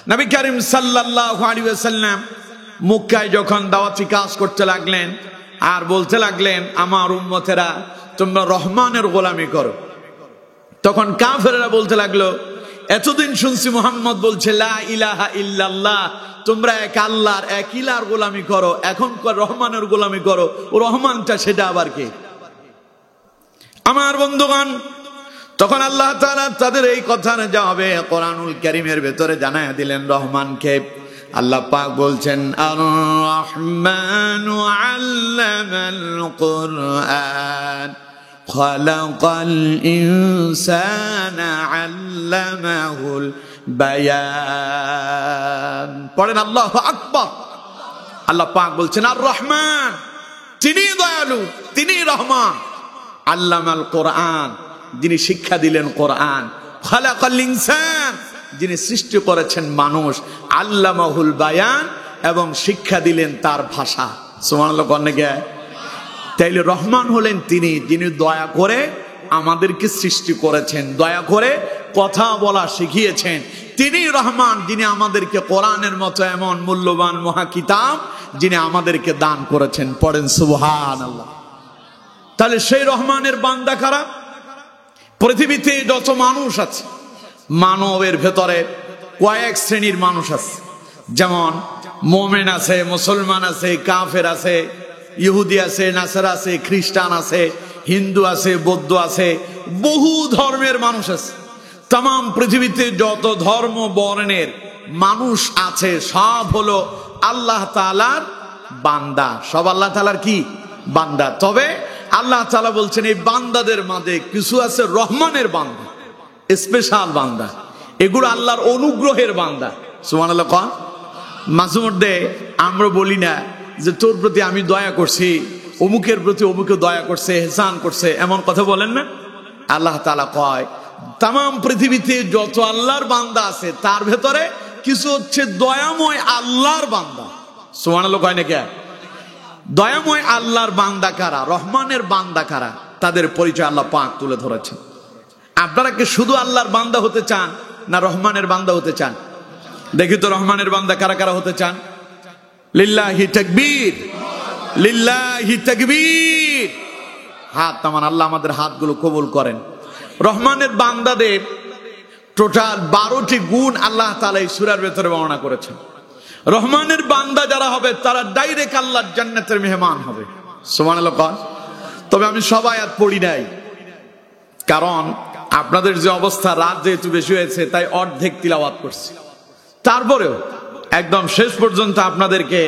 নবী করিম সাল্লাল্লাহু আলাইহি ওয়াসাল্লাম মক্কায় যখন দাওয়াতি কাজ করতে লাগলেন আর বলতে লাগলেন আমার উম্মতেরা তোমরা রহমানের গোলামি করো, তখন কাফেররা বলতে লাগলো এতদিন শুনছি মুহাম্মদ বলছে লা ইলাহা ইল্লাল্লাহ, তোমরা এক আল্লাহর এক ইলাহর গোলামি করো, এখন রহমানের গোলামি করো, ও রহমানটা সেটা আবার কে? আমার বন্ধুগণ, তখন আল্লাহ তাআলা তাদের এই কথার জবাবে কোরআনুল কারীমের ভেতরে জানায়া দিলেন রহমানকে। আল্লাহ পাক বলছেন আর রহমানু আল্লামাল কুরআন খালাকাল ইনসানা আল্লামাহুল বায়ান। পড়েন আল্লাহু আকবার। আল্লাহ পাক বলছেন আর রহমান, তিনি দয়ালু, তিনি রহমান। আল্লামাল কোরআন, যিনি শিক্ষা দিলেন কোরআন। খালাকাল ইনসান, যিনি সৃষ্টি করেছেন মানুষ। আল্লামাহুল বায়ান, এবং শিক্ষা দিলেন তার ভাষা। সুবহানাল্লাহ। অনেকে তাইলে রহমান হলেন তিনি, যিনি দয়া করে আমাদেরকে সৃষ্টি করেছেন, দয়া করে কথা বলা শিখিয়েছেন। তিনি রহমান, যিনি আমাদেরকে কোরআনের মতো এমন মূল্যবান মহা কিতাব যিনি আমাদেরকে দান করেছেন। পড়েন সুবহানাল্লাহ। তাহলে সেই রহমানের বান্দা কারা? পৃথিবীতে যত মানুষ আছে, মানবের ভেতরে কয়েক শ্রেণীর মানুষ আছে। যেমন মুমিন আছে, মুসলমান আছে, কাফের আছে, ইহুদি আছে, নাসারা আছে, খ্রিস্টান আছে, হিন্দু আছে, বৌদ্ধ আছে, বহু ধর্মের মানুষ আছে। তাম পৃথিবীতে যত ধর্ম বর্ণের মানুষ আছে সব হলো আল্লাহ তাআলার বান্দা। সব আল্লাহ তাআলার কি? বান্দা। তবে আল্লাহ তাআলা বলছেন এই বান্দাদের মাঝে কিছু আছে রহমানের বান্দা, স্পেশাল বান্দা, এগুলো আল্লাহর অনুগ্রহের বান্দা। সুবহানাল্লাহ। কোন মাঝে মধ্যে আমরা বলি না যে তোর প্রতি আমি দয়া করছি, অমুকের প্রতি অমুকে দয়া করছে, এহসান করছে, এমন কথা বলেন না? আল্লাহ তাআলা কয় তাম পৃথিবীতে যত আল্লাহর বান্দা আছে তার ভেতরে কিছু হচ্ছে দয়াময় আল্লাহর বান্দা। সুবহানাল্লাহ। কয় না কে? দয়াময় আল্লাহর বান্দা কারা, রহমানের বান্দা কারা, তাদের পরিচয় আল্লাহ পাক তুলে ধরেছেন। আপনারা কি শুধু আল্লাহর বান্দা হতে চান না রহমানের বান্দা হতে চান? দেখি তো রহমানের বান্দা কারা কারা হতে চান? লিল্লাহি তাকবীর, লিল্লাহি তাকবীর। হাত নামান, আল্লাহ আমাদের হাতগুলো কবুল করেন। রহমানের বান্দাদের টোটাল 12টি গুণ আল্লাহ তাআলা এই সূরার ভেতরে বর্ণনা করেছেন। রহমানের বান্দা যারা হবে তারা ডাইরেক্ট আল্লাহর জান্নাতের মেহমান হবে। সুবহানাল্লাহ। তবে আমি সব আয়াত পড়ি নাই, কারণ আপনাদের যে অবস্থা, রাত যেহেতু বেশি হয়েছে তাই অর্ধেক তিলাওয়াত করছি। তারপরেও একদম শেষ পর্যন্ত আপনাদেরকে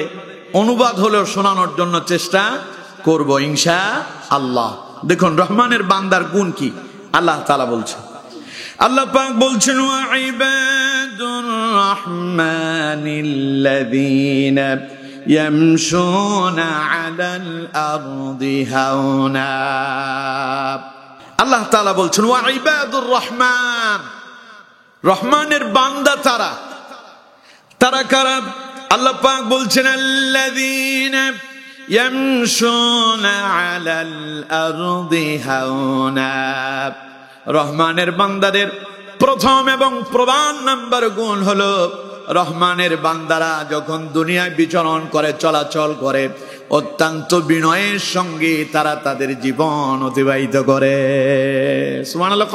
অনুবাদ হলেও শোনানোর জন্য চেষ্টা করব ইনশাআল্লাহ। দেখুন রহমানের বান্দার গুণ কি আল্লাহ তাআলা বলছেন। আল্লাহ পাক বলছেন ওয়া ইবাদুর রাহমানিল্লাযীনা ইয়ামশুনা আলাল আরদি হাওনা। আল্লাহ তাআলা বলছেন ওয়া ইবাদুর রহমান, রহমানের বান্দা তারা। তারা কারা? আল্লাহ পাক বলছেন আল্লাযীনা ইয়ামশুনা আলাল আরদি হাওনা। রহমানের বান্দাদের প্রথম এবং প্রধান নাম্বার গুণ হলো রহমানের বান্দারা যখন দুনিয়ায় বিচরণ করে, চলাচল করে, অত্যন্ত বিনয়ের সঙ্গে তারা তাদের জীবন অতিবাহিত করে। সুবহানাল্লাহ।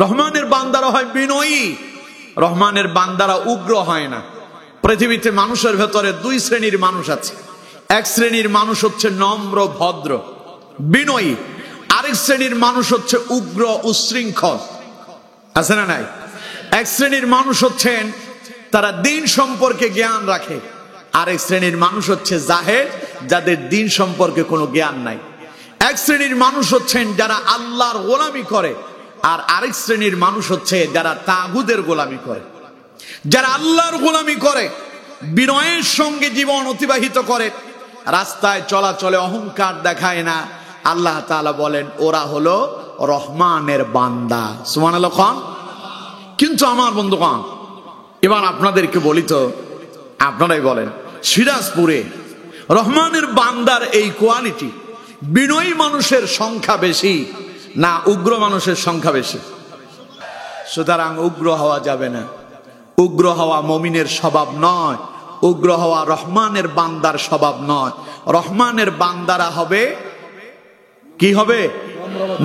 রহমানের বান্দারা হয় বিনয়ী, রহমানের বান্দারা উগ্র হয় না। পৃথিবীতে মানুষের ভেতরে দুই শ্রেণীর মানুষ আছে। এক শ্রেণীর মানুষ হচ্ছে নম্র, ভদ্র, বিনয়ী। আরেক শ্রেণীর মানুষ হচ্ছে উগ্র, উশৃঙ্খল। আছে না নাই? এক শ্রেণীর মানুষ হচ্ছেন তারা দিন সম্পর্কে জ্ঞান রাখে, আরেক শ্রেণীর মানুষ হচ্ছে জাহেল, যাদের দিন সম্পর্কে কোনো জ্ঞান নাই। এক শ্রেণীর মানুষ হচ্ছেন যারা আল্লাহর গোলামি করে, আর আরেক শ্রেণীর মানুষ হচ্ছে যারা তাগুতের গোলামি করে। যারা আল্লাহর গোলামি করে, বিনয়ের সঙ্গে জীবন অতিবাহিত করে, রাস্তায় চলাচলে অহংকার দেখায় না, আল্লাহ তাআলা বলেন ওরা হলো রহমানের বান্দা। সুবহানাল্লাহ। কিন্তু আমার বন্ধুগণ, এবার আপনাদেরকে বলি তো, আপনারাই বলেন সিরাজপুরে রহমানের বান্দার এই কোয়ালিটি, বিনয়ী মানুষের সংখ্যা বেশি না উগ্র মানুষের সংখ্যা বেশি? সুতরাং উগ্র হওয়া যাবে না, উগ্র হওয়া মুমিনের স্বভাব নয়, উগ্র হওয়া রহমানের বান্দার স্বভাব নয়। রহমানের বান্দারা হবে কি হবে?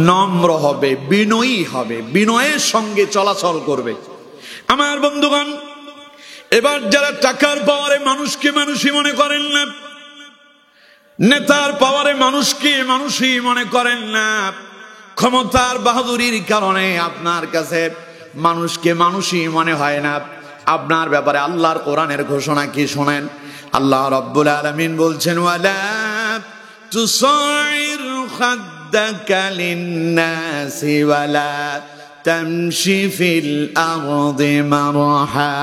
নম্র হবে, বিনয়ী হবে, বিনয়ের সঙ্গে চলাচল করবে। আমার বন্ধুগণ, এবার যারা টাকার পাওয়ারে মানুষকে মানুষই মনে করেন না, নেতার পাওয়ারে মানুষকে মানুষই মনে করেন না, ক্ষমতার বাহাদুরির কারণে আপনার কাছে মানুষকে মানুষই মনে হয় না, আপনার ব্যাপারে আল্লাহর কোরআনের ঘোষণা কি শোনেন। আল্লাহ রাব্বুল আলামিন বলছেন, ওয়ালা তুসাইর খাদ্দাকা লিন্নাসি ওয়ালা তামশি ফিল আরদি মারহা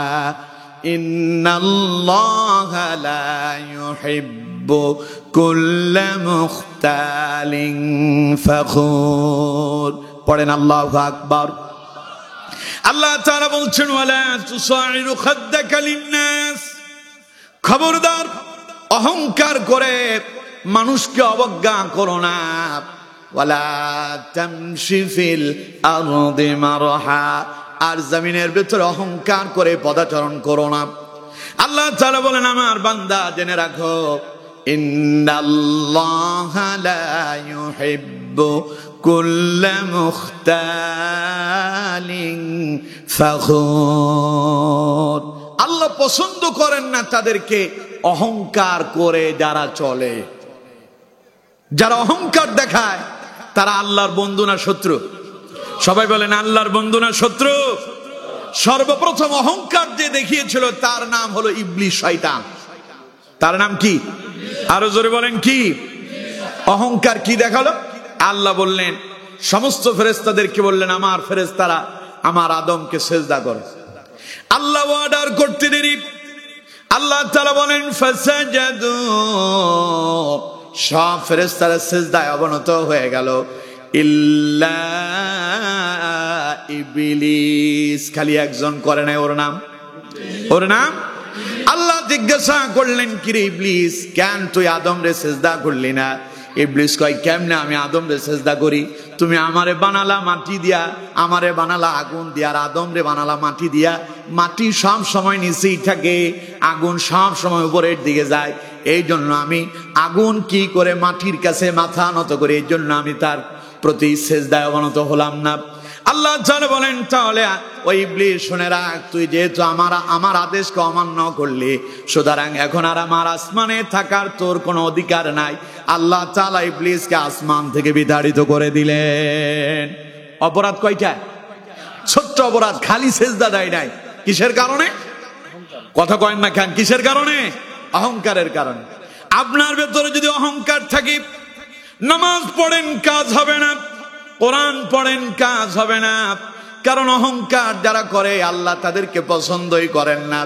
ইন্নাল্লাহা লা ইউহিব্বু কুল্লা মুখতালিন ফখুর। পড়েন আল্লাহু আকবার। আল্লাহ তাআলা বলছেন, ওয়ালা তুসাইরু খাদ্দাকা লিন্নাস, খবরদার অহংকার করে মানুষকে অবজ্ঞা করো না। ওয়ালা তামশি ফিল আরদি মারহা, আর জমিনের ভিতরে অহংকার করে পদাচরণ করো না। আল্লাহ তাআলা বলেন, আমার বান্দা জেনে রাখো, ইন্নাল্লাহা লা ইউহিব্বু কুল্লা মুখতালিন ফখুর। আল্লাহ পছন্দ করেন না তাদেরকে অহংকার করে যারা চলে। যারা অহংকার দেখায় তারা আল্লাহর বন্ধু না শত্রু? সবাই বলেন আল্লাহর বন্ধু না শত্রু? সর্বপ্রথম অহংকার যে দেখিয়েছিল তার নাম হলো ইবলিস, শয়তান। তার নাম কি? আরো জোরে বলেন কি? অহংকার কি দেখালো? আল্লাহ বললেন, সমস্ত ফেরেশতাদেরকে বললেন, আমার ফেরেশতারা আমার আদমকে সিজদা করে। আল্লাহ অর্ডার করতে দেরি, আল্লাহ তাআলা বলেন ফাসাজাদু, সব ফেরেশতারা সিজদায় অবনত হয়ে গেল, ইল্লা ইবলিস, খালি একজন করে নাই। ওর নাম আল্লাহ জিজ্ঞাসা করলেন, কিরে ইবলিস, কেন তুই আদম রে সিজদা করলি না? ইবলিস কয়, কেমনে আমি আদম রে সিজদা করি? তুমি আমারে বানালা মাটি দিয়া, আমারে বানালা আগুন দিয়া, আর আদম রে বানালা মাটি দিয়া। মাটি সব সময় নিচেই থাকে, আগুন সব সময় উপরের দিকে যায়। এই জন্য আমি আগুন কি করে মাটির কাছে মাথা নত করি, এই জন্য আমি তার প্রতি সিজদায় অবনত হলাম না। আল্লাহ তাআলা বলেন, তাহলে ওই ইবলিস শুনে রাখ, তুই যেহেতু আমার আদেশকে অমান্য করলি, সুতরাং এখন আর আমার আসমানে থাকার তোর কোনো অধিকার নাই। আল্লাহ তাআলা ইবলিসকে আসমান থেকে বিতাড়িত করে দিলেন। অপরাধ কয়টা? ছোট্ট অপরাধ, খালি সিজদা দেয় নাই। কিসের কারণে? কথা কয়েন না কেন? কিসের কারণে? অহংকারের কারণে। আপনার ভেতরে যদি অহংকার থাকে, নামাজ পড়েন কাজ হবে না, কোরআন পড়েন কাজ হবে না। কারণ অহংকার যারা করে আল্লাহ তাদেরকে পছন্দই করেন না।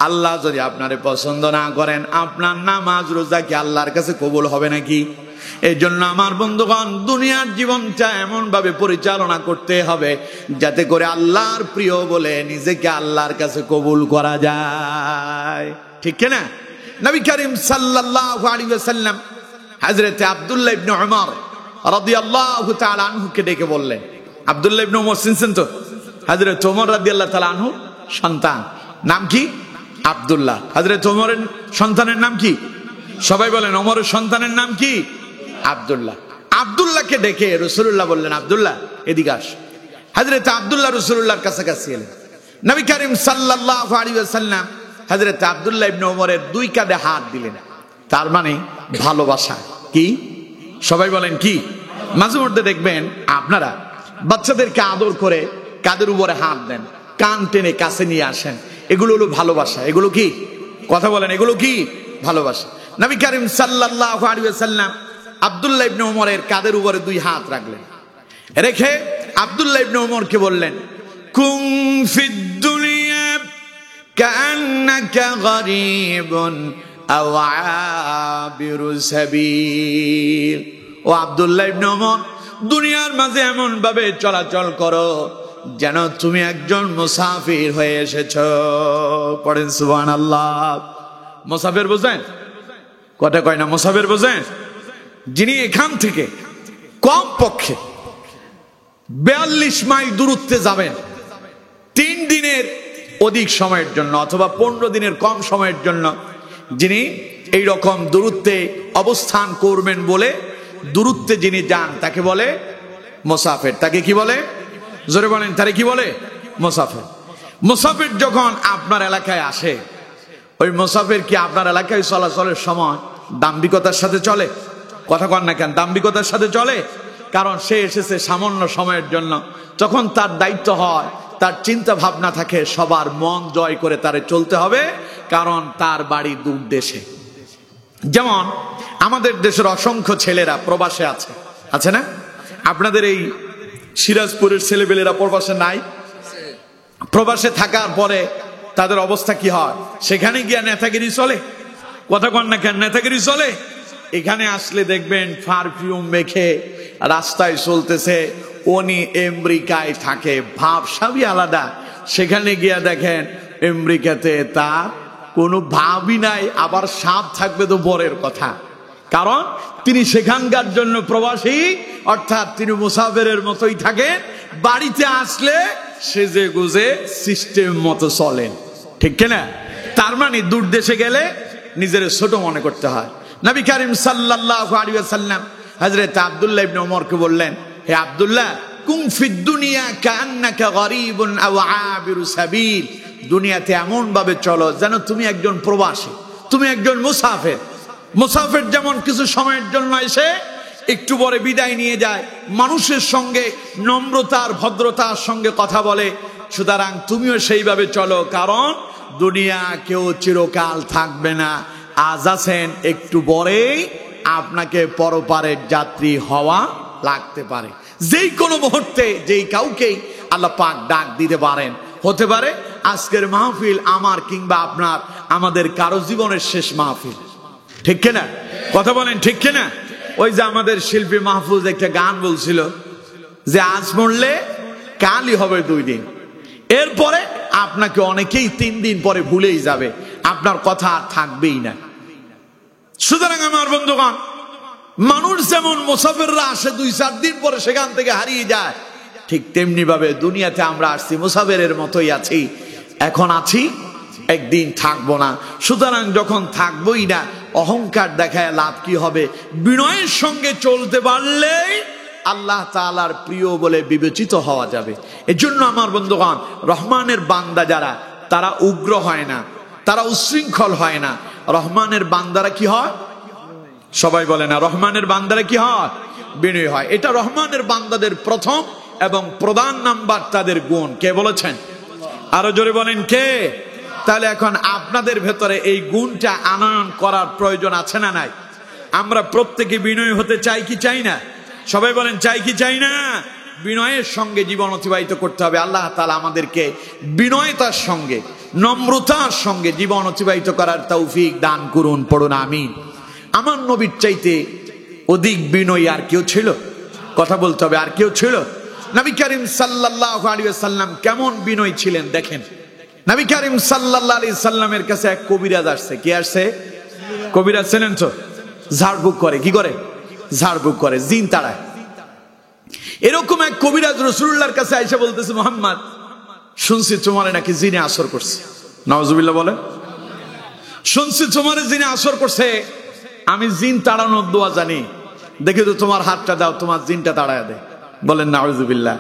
আল্লাহ যদি আপনারে পছন্দ না করেন, আপনার নামাজ রোজা কি আল্লাহর কাছে কবুল হবে নাকি? এই জন্য আমার বন্ধুগণ, দুনিয়ার জীবনটা এমন ভাবে পরিচালনা করতে হবে যাতে করে আল্লাহর প্রিয় বলে নিজেকে আল্লাহর কাছে কবুল করা যায়। ঠিক কিনা? নবী করিম সাল্লাল্লাহু আলাইহি ওয়াসাল্লাম হযরত আব্দুল্লাহ ইবনে উমর রাদিয়াল্লাহু তাআলা আনহুকে ডেকে বললেন, আব্দুল্লাহ ইবনে উমর চিনছেন তো? হযরত ওমর রাদিয়াল্লাহু তাআলা আনহু সন্তান, নাম কি? আব্দুল্লাহ। হযরত ওমরের সন্তানের নাম কি? সবাই বলেন, ওমরের সন্তানের নাম কি? আব্দুল্লাহ। আব্দুল্লাহকে ডেকে রাসূলুল্লাহ বললেন, আব্দুল্লাহ এদিকে আস। হযরত আব্দুল্লাহ রাসূলুল্লাহর কাছাকাছি এলেন। নবী করিম সাল্লাল্লাহু আলাইহি ওয়াসাল্লাম হযরত আব্দুল্লাহ ইবনে ওমরের দুই কাঁধে হাত দিলেন। তার মানে ভালোবাসা। কি? সবাই বলেন কি? মাঝে মধ্যে দেখবেন আপনারা বাচ্চাদেরকে আদর করে কাঁধের উপরে হাত দেন, কান টেনে কাছে নিয়ে আসেন, এগুলো হলো ভালোবাসা। এগুলো কি? কথা বলেন, এগুলো কি? ভালোবাসা। নবী করিম সাল্লাল্লাহু আলাইহি ওয়াসাল্লাম আব্দুল্লাহ ইবনে ওমরের কাঁধের উপরে দুই হাত রাখলেন। রেখে আব্দুল্লাহ ইবনে ওমরকে বললেন, কুন ফিদ দুনিয়া কান্নাকা গরীবুন আও আবিরু সাবিল। ও আব্দুল্লাহ ইবনে ওমর, দুনিয়ার মাঝে এমন ভাবে চলাচল করো যেন তুমি একজন মুসাফির হয়ে এসেছো। পড়েন সুবহানাল্লাহ। মুসাফির বোঝেন? কথা কয় না মুসাফির বোঝেন? যিনি এখান থেকে কম পক্ষে 42 মাইল দূরত্বে যাবেন, 3 দিনের অধিক সময়ের জন্য অথবা 15 দিনের কম সময়ের জন্য যিনি এই রকম দূরত্বে অবস্থান করবেন বলে দূরত্বে যিনি যান তাকে বলে মুসাফির। তাকে কি বলে? জোরে বলেন, তারে কি বলে? মুসাফির। মুসাফির যখন আপনার এলাকায় আসে, ওই মুসাফির কি আপনার এলাকায় চলাচলের সময় দাম্ভিকতার সাথে চলে? কথা কন না কেন? দাম্ভিকতার সাথে চলে। কারণ সে এসেছে সামান্য সময়ের জন্য। যখন তার দায়িত্ব হয়, তার চিন্তা ভাবনা থাকে সবার মন জয় করে তারে চলতে হবে, কারণ তার বাড়ি দূর দেশে। যেমন আমাদের দেশের অসংখ্য ছেলেরা প্রবাসে আছে, আছে না? আপনাদের এই সিরাজপুরের ছেলেবেলেরা প্রবাসে নাই? প্রবাসে থাকার পরে তাদের অবস্থা কি হয়? সেখানে গিয়ে নেতাগিরি চলে। কথা কন না কেন? নেতাগিরি চলে। এখানে আসলে দেখবেন পারফিউম মেখে রাস্তায় চলতেছে, উনি আমেরিকায় থাকে, ভাবসাবই আলাদা। সেখানে গিয়া দেখেন আমেরিকাতে তার কোনো ভাবই নাই, আবার সাপ থাকবে তো বরের কথা। কারণ তিনি সেখানকার জন্য প্রবাসী, অর্থাৎ তিনি মুসাফিরের মতোই থাকেন। বাড়িতে আসলে সেজে গুজে সিস্টেম মতো চলেন, ঠিক কিনা? তার মানে দূর দেশে গেলে নিজের ছোট মনে করতে হয়। নবী করিম সাল্লাল্লাহু আলাইহি ওয়াসাল্লাম হযরত আব্দুল্লাহ ইবনে ওমরকে বললেন, হে আব্দুল্লাহ, কুন ফিদ দুনিয়া কান্নাকা গরীবুন আও আবিরু সাবিল। দুনিয়াতে এমন ভাবে চলো যেন তুমি একজন প্রবাসী, তুমি একজন মুসাফির। মুসাফির যেমন কিছু সময়ের জন্য এসে একটু পরে বিদায় নিয়ে যায়, মানুষের সঙ্গে নম্রতার ভদ্রতার সঙ্গে কথা বলে, সুতরাং তুমিও সেইভাবে চলো। কারণ দুনিয়া কেউ চিরকাল থাকবে না। আজ আছেন, একটু পরেই আপনাকে পরপারের যাত্রী হওয়া লাগতে পারে। যেই কোনো মুহূর্তে যেই কাউকেই আল্লাহ পাক ডাক দিতে পারেন। হতে পারে আজকের মাহফিল আমার কিংবা আপনার, আমাদের কারো জীবনের শেষ মাহফিল, ঠিক কিনা? কথা বলেন, ঠিক কিনা? ওই যে আমাদের শিল্পী মাহফুজ একটা গান বলছিল যে আজ মরলে কালই হবে 2 দিন, এরপরে আপনাকে অনেকেই 3 দিন পরে ভুলেই যাবে, আপনার কথা আর থাকবেই না। সুতরাং আমার বন্ধুগণ, মানুষ যেমন মুসাফিররা আসে 2-4 দিন পরে সেখান থেকে হারিয়ে যায়, ঠিক তেমনি ভাবে দুনিয়াতে আমরা আসছি মুসাফিরের মতোই আছি। এখন আছি, একদিন থাকবো না। সুতরাং যখন থাকবোই না, অহংকার দেখায় লাভ কি হবে? বিনয়ের সঙ্গে চলতে পারলেই আল্লাহ তাআলার প্রিয় বলে বিবেচিত হওয়া যাবে। এজন্য আমার বন্ধুগণ, রহমানের বান্দা যারা, তারা উগ্র হয় না, তারা উশৃঙ্খল হয় না। রহমানের বান্দারা কি হয়? সবাই বলে না, রহমানের বান্দারা কি হয়? বিনয়ী হয়। এটা রহমানের বান্দাদের প্রথম এবং প্রধান নাম্বার তাদের গুণ। কে বলেছেন? আরো জোরে বলেন, কে? তাহলে এখন আপনাদের ভেতরে এই গুণটা আনয়ন করার প্রয়োজন আছে না নাই? আমরা প্রত্যেকে বিনয়ী হতে চাই কি চাই না? সবাই বলেন, চাই কি চাই না? বিনয়ের সঙ্গে জীবন অতিবাহিত করতে হবে। আল্লাহ তাআলা আমাদেরকে বিনয়তার সঙ্গে, নম্রতার সঙ্গে জীবন অতিবাহিত করার তৌফিক দান করুন। পড়ুন আমিন। আমার নবীর চাইতে অধিক বিনয়ী আর কেউ ছিল? কথা বলতে হবে, আর কেউ ছিল? নবী করিম সাল্লাল্লাহু আলাইহি ওয়াসাল্লাম কেমন বিনয়ী ছিলেন দেখেন। নবী করিম সাল্লাল্লাহু আলাইহি সাল্লামের কাছে এক কবিরাজ আসছে। কে আসছে? কবিরাজ ছিলেন তো, ঝাড়ফুঁক করে। কি করে? ঝাড়ফুঁক করে, জিন তাড়ায়। এরকম এক কবিরাজ রাসূলুল্লাহর কাছে এসে বলতেছে, মুহাম্মদ, শুনছি তোমারে নাকি জিনে আসর করছে। নাউজুবিল্লাহ বলে। শুনছি তোমারে জিনে আসর করছে, আমি জিন তাড়ানোর দোয়া জানি, দেখে তো তোমার হাতটা দাও, তোমার জিনটা তাড়ায় দেয়। বলেন নাউজুবিল্লাহ।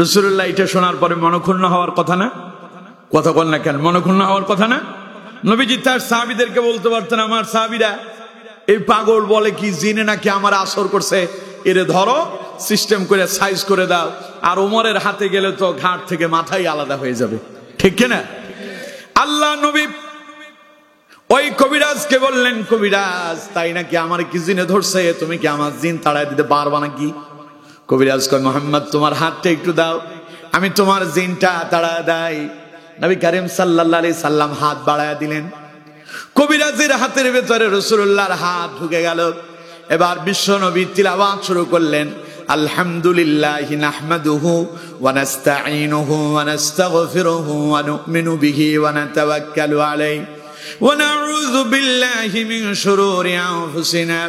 রাসূলুল্লাহ এটা শোনার পরে মনক্ষুণ্ণ হওয়ার কথা না? কথা বল না কেন? মনক্ষুণ্ণ হওয়ার কথা না? নবীজি তার সাহাবীদেরকে বলতে পারতেন, আমার সাহাবীরা, এই পাগল বলে কি জিনে নাকি আমার আসর করছে, এরে ধরো, সিস্টেম করে সাইজ করে দাও। আর ওমরের হাতে গেলে তো ঘাট থেকে মাথাই আলাদা হয়ে যাবে, ঠিক কিনা? আল্লাহ নবী ওই কবিরাজকে বললেন, কবিরাজ, তাই নাকি আমার কি জিনে ধরছে? তুমি কি আমার জিন তাড়ায় দিতে পারবা নাকি? কবিরাজ কয়, মুহাম্মদ, তোমার হাতটা একটু দাও, আমি তোমার জিনটা তাড়ায় দেই। নবী করিম সাল্লাল্লাহু আলাইহি সাল্লাম হাত বাড়ায়া দিলেন। কবিরাজের হাতের ভেতরে রাসূলুল্লাহর হাত ঢুকে গেল। এবার বিশ্ব নবী তিলাওয়াত শুরু করলেন, আলহামদুলিল্লাহি নাহমাদুহু ওয়া নাস্তাঈনুহু ওয়া নাস্তাগফিরুহু ওয়া নু'মিনু বিহি ওয়া নাতাওয়াক্কালু আলাইহি ওয়া নাউযু বিল্লাহি মিন শুরুরি আনফুসিনা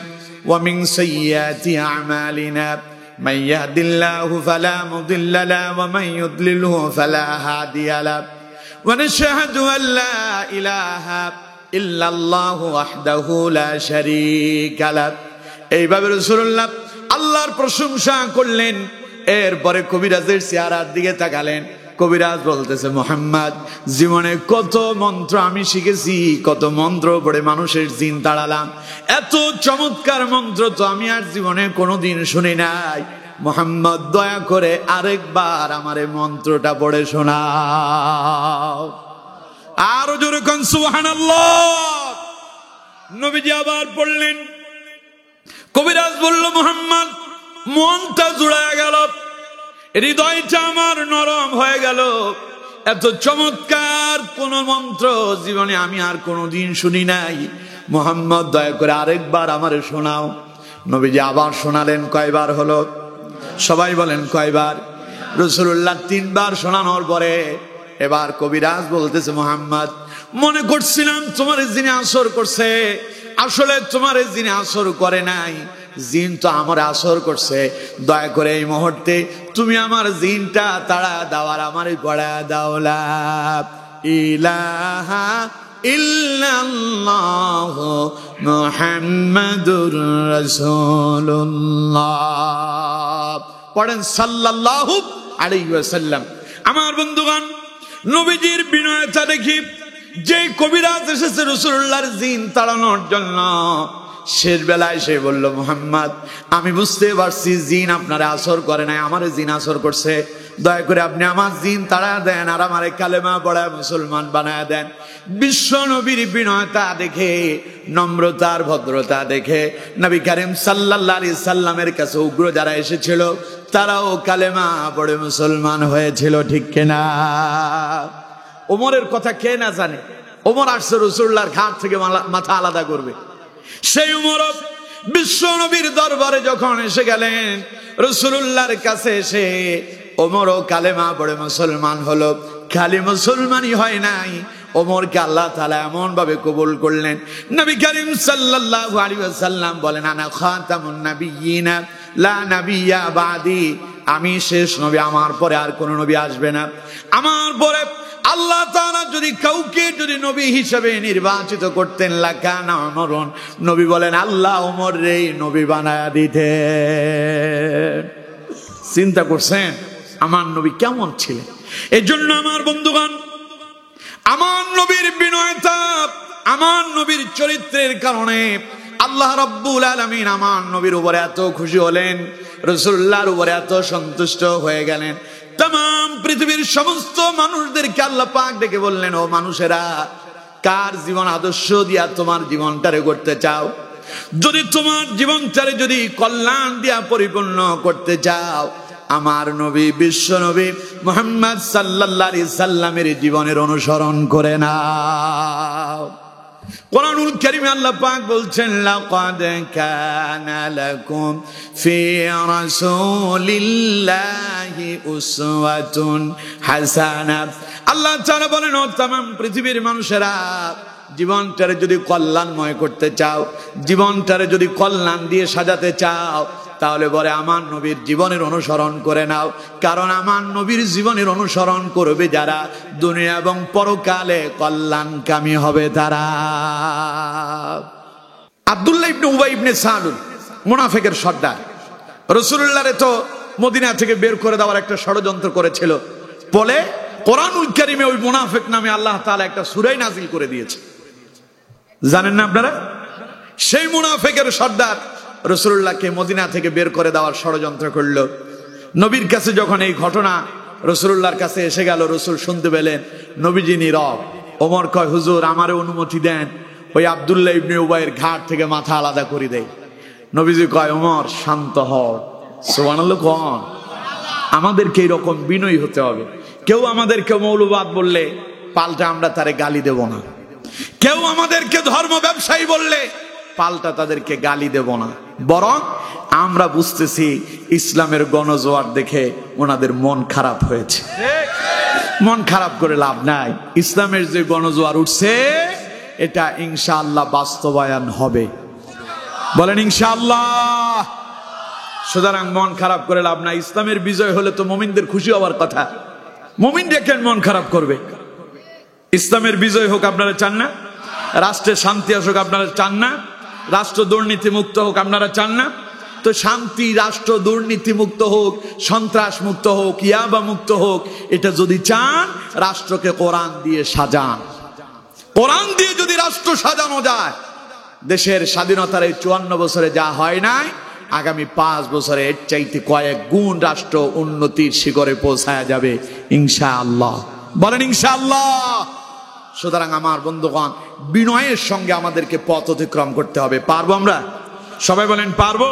ওয়া মিন সাইয়্যাতি আ'মালিনা মান ইয়াহদিল্লাহু ফালা মুদিল্লা লাহু ওয়া মান ইউদ্লিলহু ফালা হাদিয়া লাহু ওয়া নাশহাদু আল্লা ইলাহা ইল্লাল্লাহু ওয়াহদাহু লা শারীকা লাহ। এইভাবে রাসূলুল্লাহ আল্লাহর প্রশংসা করলেন। এরপরে কবিরাজের চেহারার দিকে তাকালেন। কবিরাজ বলতেছে, মুহাম্মদ, জীবনে কত মন্ত্র আমি শিখেছি, কত মন্ত্র পড়ে মানুষের জিন তাড়ালাম, এত চমৎকার মন্ত্র তো আমি আর জীবনে কোনোদিন শুনি নাই। মুহাম্মদ, দয়া করে আরেকবার আমার এই মন্ত্রটা পড়ে শোনাও। আরো জোরে কোন সুবহানাল্লাহ। নবীজি আবার পড়লেন। কবিরাজ বলল, মুহাম্মদ, মনটা জুড়ায় গেল, হৃদয়টা আমার নরম হয়ে গেল, এত চমৎকার কোন মন্ত্র জীবনে আমি আর কোনোদিন শুনি নাই। মুহাম্মদ, দয়া করে আরেকবার আমারে শোনাও। নবীজি আবার শোনালেন। কয়বার হলো? সবাই বলেন কয়বার? রাসূলুল্লাহ 3 বার শোনানোর পরে এবার কবিরাজ বলতেছে, মুহাম্মদ, মনে করছিলাম তোমার জিনে আসর করছে, আসলে তোমার জিনে আসর করে নাই, জিন তো আমার আসর করছে। দয়া করে এই মুহূর্তে তুমি আমার জিনটা তাড়া দাও আর আমারে পড়া দাও লা ইলাহা ইল্লাল্লাহু মুহাম্মাদুর রাসূলুল্লাহ। পড়েন সাল্লাল্লাহু আলাইহি ওয়াসাল্লাম। আমার বন্ধুগণ, নবীজির বিনয়তা দেখি, যে কবিরাজ এসেছে রাসূলুল্লাহর জিন তাড়ানোর জন্য, শেষ বেলায় সে বলল, মুহাম্মদ, আমি বুঝতে পারছি জিন আপনার আসর করে নাই, আমারে জিন আসর করছে। দয়া করে আপনি আমার জিন তাড়া দেন আর আমারে কালেমা পড়ায় মুসলমান বানায় দেন। বিশ্ব নবীর বিনয়তা দেখে, নম্রতার ভদ্রতা দেখে নবী করিম সাল্লাল্লাহু আলাইহি সাল্লামের কাছে উগ্র যারা এসেছিল তারাও কালেমা পড়ে মুসলমান হয়েছিল। ঠিক কিনা? ওমরের কথা কে না জানে? ওমর আসছে রাসূলুল্লাহর ঘাট থেকে মাথা আলাদা করবে। সেই ওমর বিশ্ব নবীর দরবারে যখন এসে গেলেন, রাসূলুল্লাহর কাছে এসে ওমরও কালেমা পড়ে মুসলমান হলো। খালি মুসলমানই হয় নাই, ওমরকে আল্লাহ তাআলা এমন ভাবে কবুল করলেন। নবী করিম সাল্লাল্লাহু আলাইহি ওয়াসাল্লাম বলেন, আনা খাতামুন নাবিয়্যিনা লা নাবিয়্যা বাদি, আমি শেষ নবী, আমার পরে আর কোন নবী আসবে না। আমার পরে আল্লাহ তাআলা যদি কাউকে যদি নবী হিসেবে নির্বাচিত করতেন, লাকানা ওমরুন, নবী বলেন আল্লাহ ওমর রে নবী বানায়া দিতেন। চিন্তা করছেন আমার নবী কেমন ছিলেন? এজন্য আমার বন্ধুগণ, আমার নবীর বিনয়তা, আমার নবীর চরিত্রের কারণে আল্লাহ রাব্বুল আলামিন আমার নবীর উপরে এত খুশি হলেন, রাসূলুল্লাহর উপরে এত সন্তুষ্ট হয়ে গেলেন। तमाम পৃথিবীর সমস্ত মানুষদেরকে আল্লাহ পাক ডেকে বললেন, ও মানুষেরা, কার জীবন আদর্শ দিয়া তোমার জীবনটারে করতে চাও? যদি তোমার জীবনটারে যদি কল্যাণ দিয়া পরিপূর্ণ করতে চাও, আমার নবী বিশ্ব নবী মুহাম্মদ সাল্লাল্লাহু আলাইহি সাল্লামের জীবনের অনুসরণ করে নাও। কুরআনুল কারীমে আল্লাহ পাক বলছেন, লাকাদ কানা লাকুম ফি রাসূলিল্লাহি উসওয়াতুন হাসানাহ। আল্লাহ তাআলা বলেন, ও तमाम পৃথিবীর মানুষেরা, জীবনটারে যদি কল্যাণময় করতে চাও, জীবনটারে যদি কল্যাণ দিয়ে সাজাতে চাও, তাহলে বলে আমার নবীর জীবনের অনুসরণ করে নাও। কারণ আমার নবীর জীবনের অনুসরণ করবে যারা, দুনিয়া এবং পরকালে কল্যাণকামী হবে তারা। আব্দুল্লাহ ইবনে উবাই ইবনে সালুল, মুনাফিকের সর্দার, রাসূলুল্লাহরে তো মদিনা থেকে বের করে দেওয়ার একটা ষড়যন্ত্র করেছিল বলে কোরআনুল কারীমে ওই মুনাফিক নামে আল্লাহ তাআলা একটা সূরা নাযিল করে দিয়েছে। জানেন না আপনারা? সেই মুনাফিকের সর্দার রাসূলুল্লাহকে মদিনা থেকে বের করে দেওয়ার ষড়যন্ত্র করলো। নবীর কাছে যখন এই ঘটনা রাসূলুল্লাহর কাছে এসে গেল, রাসূল শুনতে পেলেন, নবীজি নীরব। ওমর কয়, হুজুর আমারে অনুমতি দেন, ওই আব্দুল্লাহ ইবনে উবাইয়ের ঘাট থেকে মাথা আলাদা করে দেয়। নবীজি কয়, ওমর শান্ত হও। সুবহানাল্লাহ কোন? আমাদেরকে এরকম বিনয়ী হতে হবে। কেউ আমাদেরকে মৌলবাদ বললে পাল্টা আমরা তারে গালি দেব না। কেউ আমাদেরকে ধর্ম ব্যবসায়ী বললে পাল্টা তাদেরকে গালি দেব না। বরং আমরা বুঝতেছি ইসলামের গণজোয়ার দেখে ওনাদের মন খারাপ হয়েছে। মন খারাপ করে লাভ নাই। ইসলামের যে গণজোয়ার উঠছে এটা ইনশাআল্লাহ বাস্তবায়ন হবে। বলেন ইনশাআল্লাহ। সুতরাং মন খারাপ করে লাভ নাই। ইসলামের বিজয় হলে তো মুমিনদের খুশি হওয়ার কথা। মুমিন দেখেন মন খারাপ করবে। ইসলামের বিজয় হোক আপনারা চান না? রাষ্ট্রে শান্তি আসুক আপনারা চান না? রাষ্ট্র দুর্নীতি মুক্ত হোক আপনারা চান না? তো শান্তি, রাষ্ট্র দুর্নীতি মুক্ত হোক, সন্ত্রাস মুক্ত হোক, ইয়াবা মুক্ত হোক, এটা যদি চান রাষ্ট্রকে কোরআন দিয়ে সাজান। কোরআন দিয়ে যদি রাষ্ট্র সাজানো যায়, দেশের স্বাধীনতার এই 54 বছরে যা হয় নাই, আগামী 5 বছরে এর চাইতে কয়েক গুণ রাষ্ট্র উন্নতির শিখরে পৌঁছায়া যাবে ইনশাআল্লাহ। বলেন ইনশাআল্লাহ। সুতরাং আমার বন্ধুগণ, বিনয়ের সঙ্গে আমাদেরকে পথ অতিক্রম করতে হবে। পারবো আমরা? সবাই বলেন পারবো।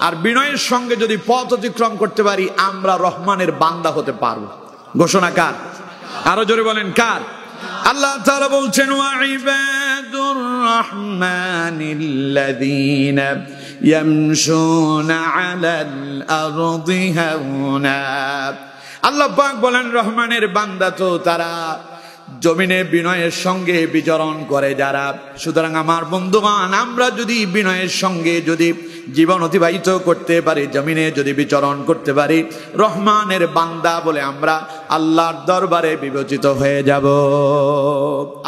আর বিনয়ের সঙ্গে যদি পথ অতিক্রম করতে পারি, আমরা রহমানের বান্দা হতে পারবো। ঘোষণা কার? আরো জোরে বলেন কার? আল্লাহ তাআলা বলছেন, ওয়া ইবাদুর রাহমানিল্লাযীনা ইয়ামশুনা আলাল আরদি হাওনা। আল্লাহ পাক বলেন, রহমানের বান্দা তো তারা জমিনে বিনয়ের সঙ্গে বিচরণ করে যারা। সুতরাং আমার বন্ধুগণ, আমরা যদি বিনয়ের সঙ্গে যদি জীবন অতিবাহিত করতে পারি, জমিনে যদি বিচরণ করতে পারি, রহমানের বান্দা বলে আমরা আল্লাহর দরবারে বিবেচিত হয়ে যাব।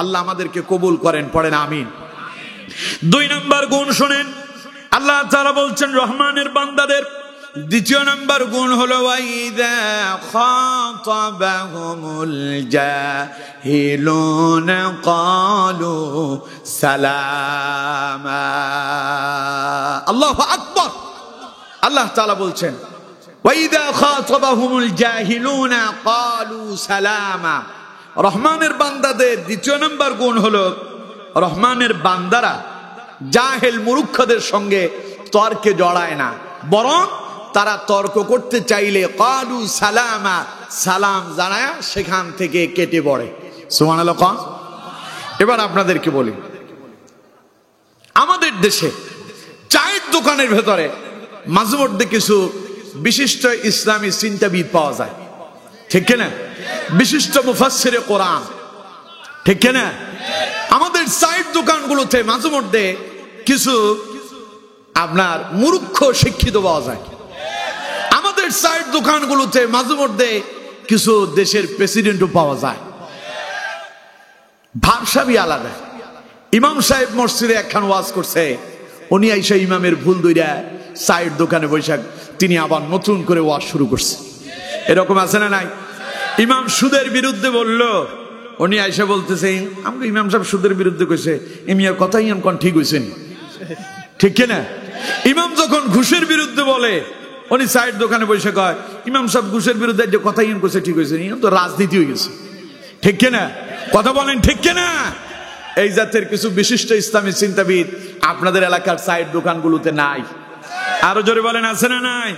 আল্লাহ আমাদেরকে কবুল করেন, পড়েন আমিন। 2 নম্বর গুণ শুনেন, আল্লাহ তাআলা বলছেন রহমানের বান্দাদের 2 নম্বর গুণ হলো, ওয়াইদা খাতাবাহুমুল জাহিলুনা ক্বালু সালামা। আল্লাহু আকবার। আল্লাহ তাআলা বলছেন, ওয়াইদা খাতাবাহুমুল জাহিলুনা ক্বালু সালামা। রহমানের বান্দাদের 2 নম্বর গুণ হলো, রহমানের বান্দারা জাহেল মূর্খদের সঙ্গে তর্কে জড়ায় না, বরং তারা তর্ক করতে চাইলে ক্বালু সালামা, সালাম জানায় সেখান থেকে কেটে পড়ে। সুবহানাল্লাহ। এবার আপনাদেরকে বলি, আমাদের দেশে চায়ের দোকানের ভেতরে মাঝে মধ্যে কিছু বিশিষ্ট ইসলামী চিন্তাবিদ পাওয়া যায়, ঠিক কিনা? বিশিষ্ট মুফাসসিরে কোরআন, ঠিক কিনা? আমাদের চায়ের দোকানগুলোতে মাঝে মধ্যে কিছু আপনার মূর্খ শিক্ষিত পাওয়া যায়। আমাদের চায়ের দোকানগুলোতে মাঝে মধ্যে কিছু দেশের প্রেসিডেন্টও পাওয়া যায়। ভাবসাবি আলাদা। ইমাম সাহেব মসজিদে একখান ওয়াজ করছে, উনি আইসা ইমামের ভুল ধইরা চায়ের দোকানে বৈশাখ তিনি আবার নতুন করে ওয়াজ শুরু করছে। এরকম আছে না নাই? ইমাম সুদের বিরুদ্ধে বলল, উনি আইসা বলতেছে, আমাকে ইমাম সাহেব সুদের বিরুদ্ধে কইছে, ইমিয়ার কথাই কোন ঠিক হইছেন, ঠিক কিনা? ইমাম যখন ঘুষের বিরুদ্ধে বলে, উনি চায়ের দোকানে বসে কয়, ইমাম সাহেব ঘুষের বিরুদ্ধে যে কথা ইন করছে ঠিক হয়েছে, ইন তো রাজনীতি হয়ে গেছে, ঠিক কিনা? কথা বলেন ঠিক কিনা? এই জাতের কিছু বিশিষ্ট ইসলামী চিন্তাবিদ আপনাদের এলাকার চায়ের দোকানগুলোতে নাই। আরো জোরে বলেন আছে না নাই?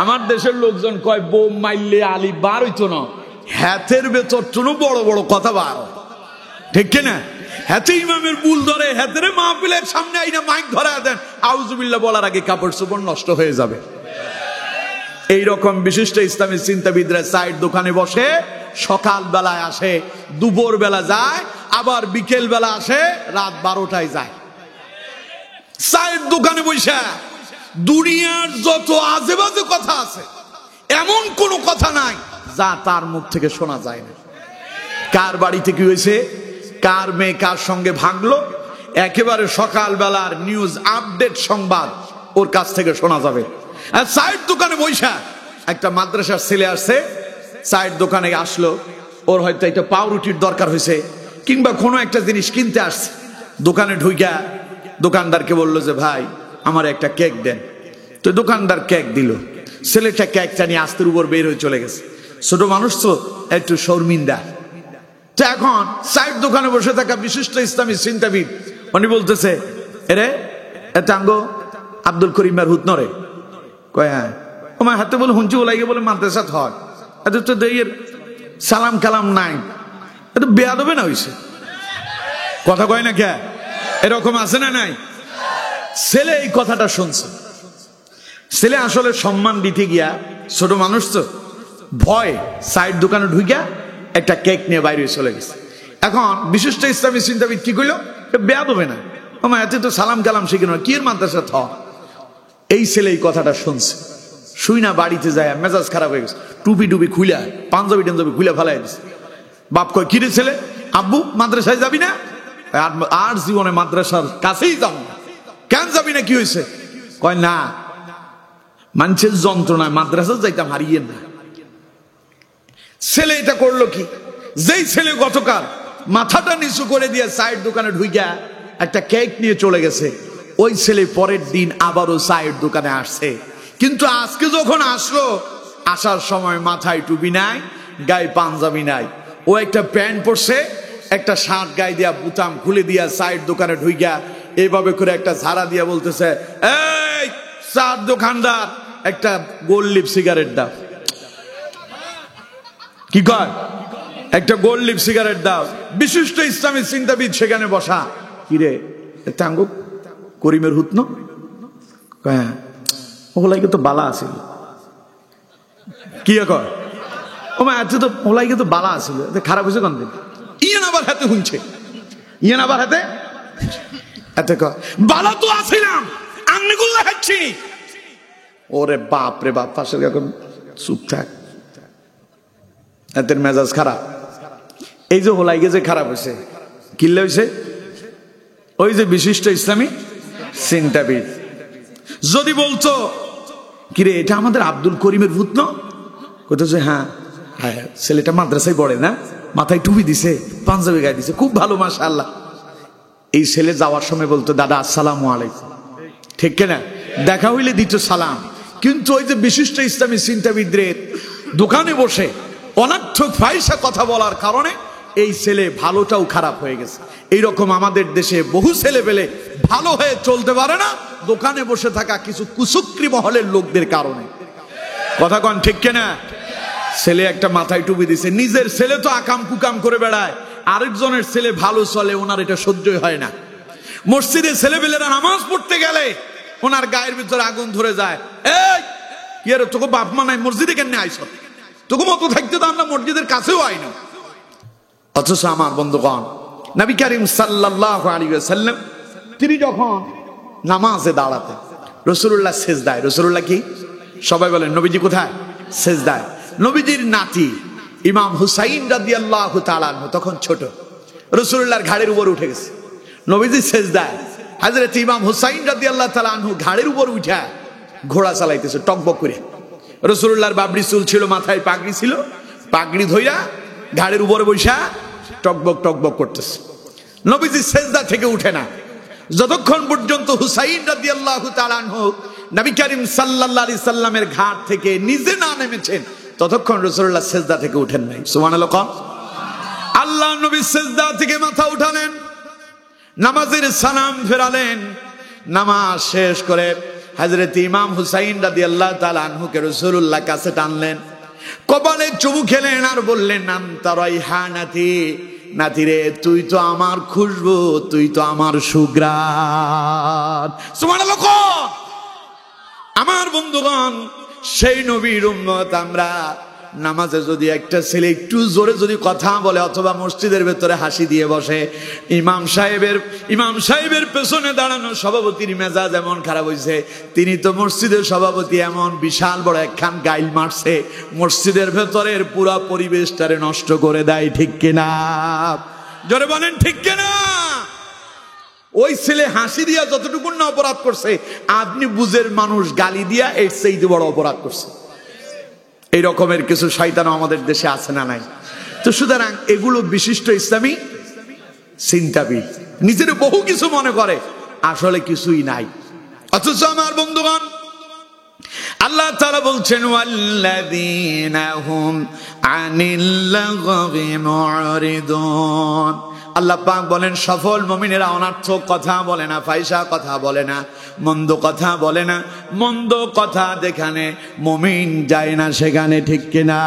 আমার দেশের লোকজন কয়, বোম মাইলে আলী বার হইতো না, হাতের ভেতর চুনো বড় বড় কথা বার, ঠিক কিনা? হাতে ইমামের বুল ধরে, হাতের মাহফিলের সামনে আইনা মাইক ধরা দেন, আউযুবিল্লাহ বলার আগে কাপড় চোপড় নষ্ট হয়ে যাবে। এইরকম বিশিষ্ট ইসলামী চিন্তাবিদরা চায়ের দোকানে বসে, সকাল বেলায় আসে, দুপুর বেলা যায়, আবার বিকেল বেলা আসে, রাত 12টায় যায়। চায়ের দোকানে বসে দুনিয়ার যত আজে বাজে কথা আছে, এমন কোন কথা নাই যা তার মুখ থেকে শোনা যায় না। কার বাড়িতে কি হয়েছে, কার মেয়ে কার সঙ্গে ভাগলো, একেবারে সকাল বেলার নিউজ আপডেট সংবাদ ওর কাছ থেকে শোনা যাবে। আর চায়ের দোকানে বৈশা একটা মাদ্রাসার ছেলে আসছে, চায়ের দোকানে আসলো, ওর হয়তো একটা পাউরুটির দরকার হয়েছে, কিংবা কোনো একটা জিনিস কিনতে আসছে। দোকানে ঢুইকা দোকানদারকে বললো যে, ভাই আমার একটা কেক দেন। তো দোকানদার কেক দিল, ছেলেটা কেকটা নিয়ে আস্তের উপর বের হয়ে চলে গেছে। ছোট মানুষ তো একটু শর্মিন্দা। তো এখন চায়ের দোকানে বসে থাকা বিশিষ্ট ইসলামী চিন্তাবিদ উনি বলতেছে, এরে এটা আঙ্গো আব্দুল করিমের হুতনরে কয়, হ্যাঁ তোমার হাতে বলে হুঞ্চি ওলাইগে বলে মাদ্রাসা হয়, এত তো দেয়ের সালাম কালাম নাই, এত বেয়াদবে না হইছে, কথা কয় না কে? এরকম আছে না নাই? ছেলে এই কথাটা শুনছে, ছেলে আসলে সম্মান দিতে গিয়া, ছোট মানুষ তো ভয়, চায়ের দোকানে ঢুকিয়া একটা কেক নিয়ে বাইরে চলে গেছে। এখন বিশিষ্ট ইসলামী চিন্তাবিদ কি কইল, বেয়াদবে না, আমার এতে তো সালাম কালাম শিখে না, কি এর মাদ্রাসা থ। এই ছেলে এই কথাটা শুনছে, শুই না বাড়িতে যায় মেজাজ খারাপ হয়ে গেছে, টুপি টুপি খুলে, পাঞ্জাবি টাঞ্জাবি খুলে ফেলাই দিছে। বাপ কয়, কিরে ছেলে আব্বু মাদ্রাসায় যাবি না? আর জীবনে মাদ্রাসার কাছেই যাব না। কেন যাবি না, কি হয়েছে? কয় না, মানুষের যন্ত্রণায় মাদ্রাসা যাইতাম, হারিয়ে না। ছেলে এটা করলো কি, যেই ছেলে গতকাল মাথাটা নিচু করে দিয়ে চায়ের দোকানে ঢুইয়া একটা কেক নিয়ে চলে গেছে, ওই ছেলে পরের দিন আবারও চায়ের দোকানে আসছে। কিন্তু আজকে যখন আসলো, আসার সময় মাথায় টুপি নাই, গায়ে পাঞ্জাবি নাই, ও একটা প্যান্ট পরছে, একটা শার্ট গায়ে দিয়া বুতাম খুলে দিয়া চায়ের দোকানে ঢুইয়া এইভাবে করে একটা ঝাড়া দিয়া বলতেছে, এই চার দোকানদার, একটা গোল্ড লিপ সিগারেট দাও। কি কয়? একটা গোল্ড লিপ সিগারেট দাও। বিশিষ্ট ইসলামী চিন্তাবিদ সেখানে বসা, কিরে টাঙ্গু করিমের হুতনো, হ্যাঁ ওগুলাইকে তো বালা আছিল। কি কয়? ও মা এত তো ওগুলাইকে তো বালা আছিল, খারাপ হয়েছে কোন দিন? ইয়ান আবার হাতে শুনছে, ইয়ান আবার হাতে এতে কয় বালা তো আছিলাম, আমি গুলা খাচ্ছি। ওরে বাপ রে বাপ, পাশের এখন চুপ থাক, এদের মেজাজ খারাপ। এই যে হোলাইকে যে খারাপ হয়েছে, কিল্লে হয়েছে ওই যে বিশিষ্ট ইসলামী চিন্তাবিদ। যদি বলতো কিরে এটা আমাদের আব্দুল করিমের ভূত ন, কইতেছে হ্যাঁ হ্যাঁ, ছেলেটা মাদ্রাসায় পড়ে না, মাথায় টুপি দিছে, পাঞ্জাবি গায়ে দিছে, খুব ভালো মাশাআল্লাহ। এই ছেলে যাওয়ার সময় বলতো দাদা আসসালামু আলাইকুম, ঠিক কিনা? দেখা হইলে দিত সালাম। কিন্তু ওই যে বিশিষ্ট ইসলামী চিন্তাবিদদের দোকানে বসে অনর্থক ফাহিশা কথা বলার কারণে এই ছেলে ভালোটাও খারাপ হয়ে গেছে। এইরকম আমাদের দেশে বহু ছেলে পেলে ভালো হয়ে চলতে পারে না, দোকানে বসে থাকা কিছু কুচক্রী মহলের লোকদের কারণে। কথা কন ঠিক কিনা? ছেলে একটা মাথায় টুপি দিছে, নিজের ছেলে তো আকাম কুকাম করে বেড়ায়, আরেকজনের ছেলে ভালো চলে, ওনার এটা সহ্যই হয় না। মসজিদে ছেলেপেলেরা নামাজ পড়তে গেলে ওনার গায়ের ভিতরে আগুন ধরে যায়। এই কি রে, তোকে বাপ মা নাই, মসজিদে কেন আইস? তোকে মতো থাকতে তো আমরা মসজিদের কাছেও আই না। অথচ আমার বন্ধুগণ, নবী করিম সাল্লাল্লাহু আলাইহি ওয়াসাল্লাম তিনি যখন নামাজে দাঁড়াতে, রাসূলুল্লাহ সেজদায়, রাসূলুল্লাহ কি সবাই বলেন নবীজি কোথায়? সেজদায়। নবীজির নাতি ইমাম হুসাইন রাদিয়াল্লাহু তাআলা আনহু তখন ছোট, রাসূলুল্লাহর ঘাড়ের উপর উঠে গেছে। নবীজি সেজদায়, হযরত ইমাম হুসাইন রাদিয়াল্লাহু তাআলা আনহু ঘাড়ের উপর উঠা ঘোড়া চালাইতেছে টকবক করে। রাসূলুল্লাহর বাবরি চুল ছিল, মাথায় পাগড়ি ছিল, পাগড়ি ধইরা ঘাড়ের উপরে বৈশা টকবক টকবক করতেছে। নবীজি সেজদা থেকে উঠে না যতক্ষণ পর্যন্ত হুসাইন রাদিয়াল্লাহু তাআলা আনহু নবী করিম সাল্লাল্লাহু আলাইহি সাল্লামের ঘাট থেকে নিজে না নেমেছেন, ততক্ষণ রাসূলুল্লাহ সেজদা থেকে উঠেন নাই। সুবহানাল্লাহ। আল্লাহ নবী সেজদা থেকে মাথা উঠালেন, নামাজের সালাম ফেরালেন, নামাজ শেষ করে হযরত ইমাম হুসাইন রাদিয়াল্লাহু তাআলা আনহুকে রাসূলুল্লাহ কাছে টানলেন, কপালে চুমু খেলেন আর বললেন আনতা রাইহানাতি, নাতিরে তুই তো আমার খুশবু, তুই তো আমার সুঘ্রাণ। সুবহানাল্লাহ। আমার বন্ধুগণ, সেই নবীর উম্মত আমরা। নামাজে যদি একটা ছেলে একটু জোরে যদি কথা বলে অথবা মসজিদের ভেতরে হাসি দিয়ে বসে, ইমাম সাহেবের পেছনে দাঁড়ানো সভাপতির মেজাজ এমন খারাপ হয়েছে, তিনি তো মসজিদের সভাপতি, এমন বিশাল বড় একখান গাইল মারছে, মসজিদের ভেতরের পুরা পরিবেশটারে নষ্ট করে দেয়। ঠিক কিনা? জোরে বলেন ঠিক কিনা? ওই ছেলে হাসি দিয়া যতটুকু না অপরাধ করছে, আপনি বুঝের মানুষ গালি দিয়া এর চাইতে বড় অপরাধ করছে। এই রকমের কিছু শয়তান আমাদের দেশে আছে না নাই? তো সুতরাং এগুলো বিশিষ্ট ইসলামী চিন্তাবিদ, নিজের বহু কিছু মনে করে, আসলে কিছুই নাই। অথচ আমার বন্ধুগণ, আল্লাহ তাআলা বলছেন ওয়াল্লাযীনা হুম আনিল লাগবি মুরিদুন। আল্লাহ পাক বলেন সফল মুমিনেরা অনর্থক কথা বলে না, ফাহিশা কথা বলে না, মন্দ কথা বলে না। মন্দ কথা যেখানে মুমিন যায় না সেখানে। ঠিক কিনা?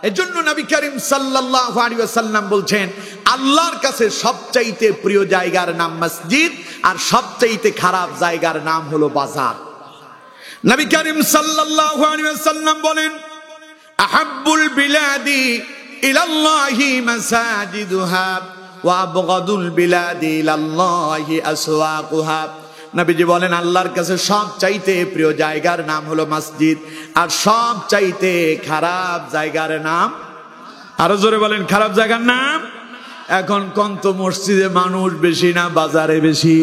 এজন্য নবী করিম সাল্লাল্লাহু আলাইহি ওয়াসাল্লাম বলছেন আল্লাহর কাছে সবচাইতে প্রিয় জায়গার নাম মসজিদ, আর সবচাইতে খারাপ জায়গার নাম হলো বাজার। নবী করিম সাল্লাল্লাহু আলাইহি ওয়াসাল্লাম বলেন আহাব্বুল বিলাদি ইলাল্লাহি মাসাজিদুহা ওয়া আবগাদুল বিলাদি ইলাল্লাহি আসওয়াকুহা। নবীজি বলেন আল্লাহর কাছে সবচাইতে প্রিয় জায়গার নাম হলো মসজিদ, আর সবচাইতে খারাপ জায়গার নাম আরো জোরে বলেন খারাপ জায়গার নাম। এখন কন্ত মসজিদে মানুষ বেশি না বাজারে বেশি?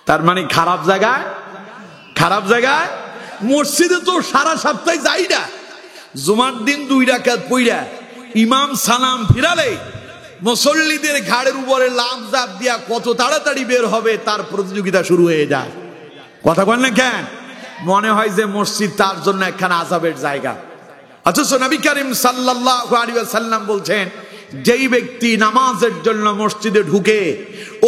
তার মানে খারাপ জায়গায়, খারাপ জায়গায় মসজিদে তো সারা সপ্তাহে যাই না, জুমার দিন 2 রাকাত পড়া ইমাম সালাম ফিরালে মুসল্লিদের ঘাড়ের উপরে লাফ জাপ দিয়া কত তাড়াতাড়ি বের হবে তার প্রতিযোগিতা শুরু হয়ে যায়। কথা বলেন না কেন? মনে হয় যে মসজিদ তার জন্য একখানা আযাবের জায়গা। অথচ নবী করিম সাল্লাল্লাহু আলাইহি ওয়াসাল্লাম বলছেন, যেই ব্যক্তি নামাজের জন্য মসজিদে ঢুকে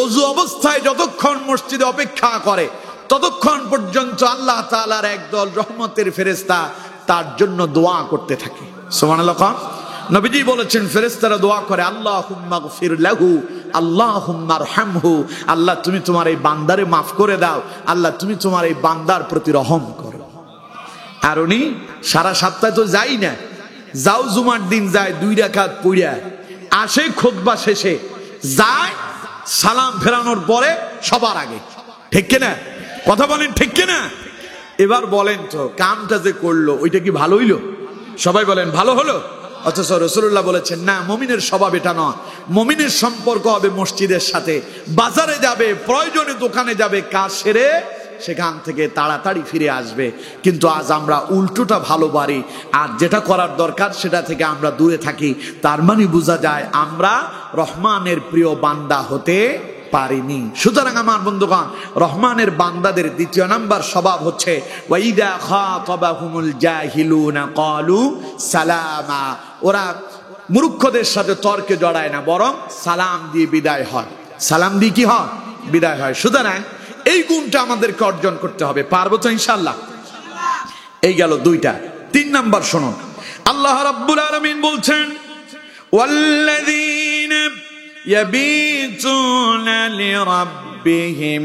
ওযু অবস্থায় যতক্ষণ মসজিদে অপেক্ষা করে ততক্ষণ পর্যন্ত আল্লাহ তাআলার একদল রহমতের ফেরেশতা তার জন্য দোয়া করতে থাকে। সুবহানাল্লাহ। নবীজি বলেছেন ফেরেশতারা দোয়া করে, আল্লাহুম্মা গফির লাহু, আল্লাহুম্মা আরহামহু, আল্লাহ তুমি তোমার এই বান্দারে মাফ করে দাও, আল্লাহ তুমি তোমার এই বান্দার প্রতি রহম করো। আর উনি সারা সপ্তাহে তো যাই না, যাও জুমার দিন যায় 2 রাকাত পড়া আসে, খুতবা শেষে যায়, সালাম ফেরানোর পরে সবার আগে। ঠিক কিনা? কথা বলেন ঠিক কিনা? এবার বলেন তো কামটা যে করলো ওইটা কি ভালো হইলো? সবাই বলেন ভালো হলো। অথচ রাসূলুল্লাহ বলেছেন না, মুমিনের স্বভাব এটা নয়। মুমিনের সম্পর্ক হবে মসজিদের সাথে, বাজারে যাবে, প্রয়োজনে দোকানে যাবে, কাজ সেরে সেখান থেকে তাড়াতাড়ি ফিরে আসবে। কিন্তু আজ আমরা উল্টোটা ভালো পারি, আর যেটা করার দরকার সেটা থেকে আমরা দূরে থাকি। তার মানে বোঝা যায় আমরা রহমানের প্রিয় বান্দা হতে পারিনি। সুতরাং আমার বন্ধুগণ, রহমানের বান্দাদের 2 নাম্বার স্বভাব হচ্ছে ওয়াইদা খাতাবাহুমুল জাহিলুনা ক্বালু সালামা। ওরা মূর্খদের সাথে তর্কে জড়ায় না, বরং সালাম দিয়ে বিদায় হয়। সালাম দিয়ে কি হয়? বিদায় হয়। সুতরাং এই গুণটা আমাদেরকে অর্জন করতে হবে। পারবো তো ইনশাআল্লাহ? এই গেল 2টা। 3 নাম্বার শুনুন, আল্লাহ রাব্বুল আলামিন বলছেন, ওয়াল্লাযীনা ইয়াবিতুনা লিরাব্বিহিম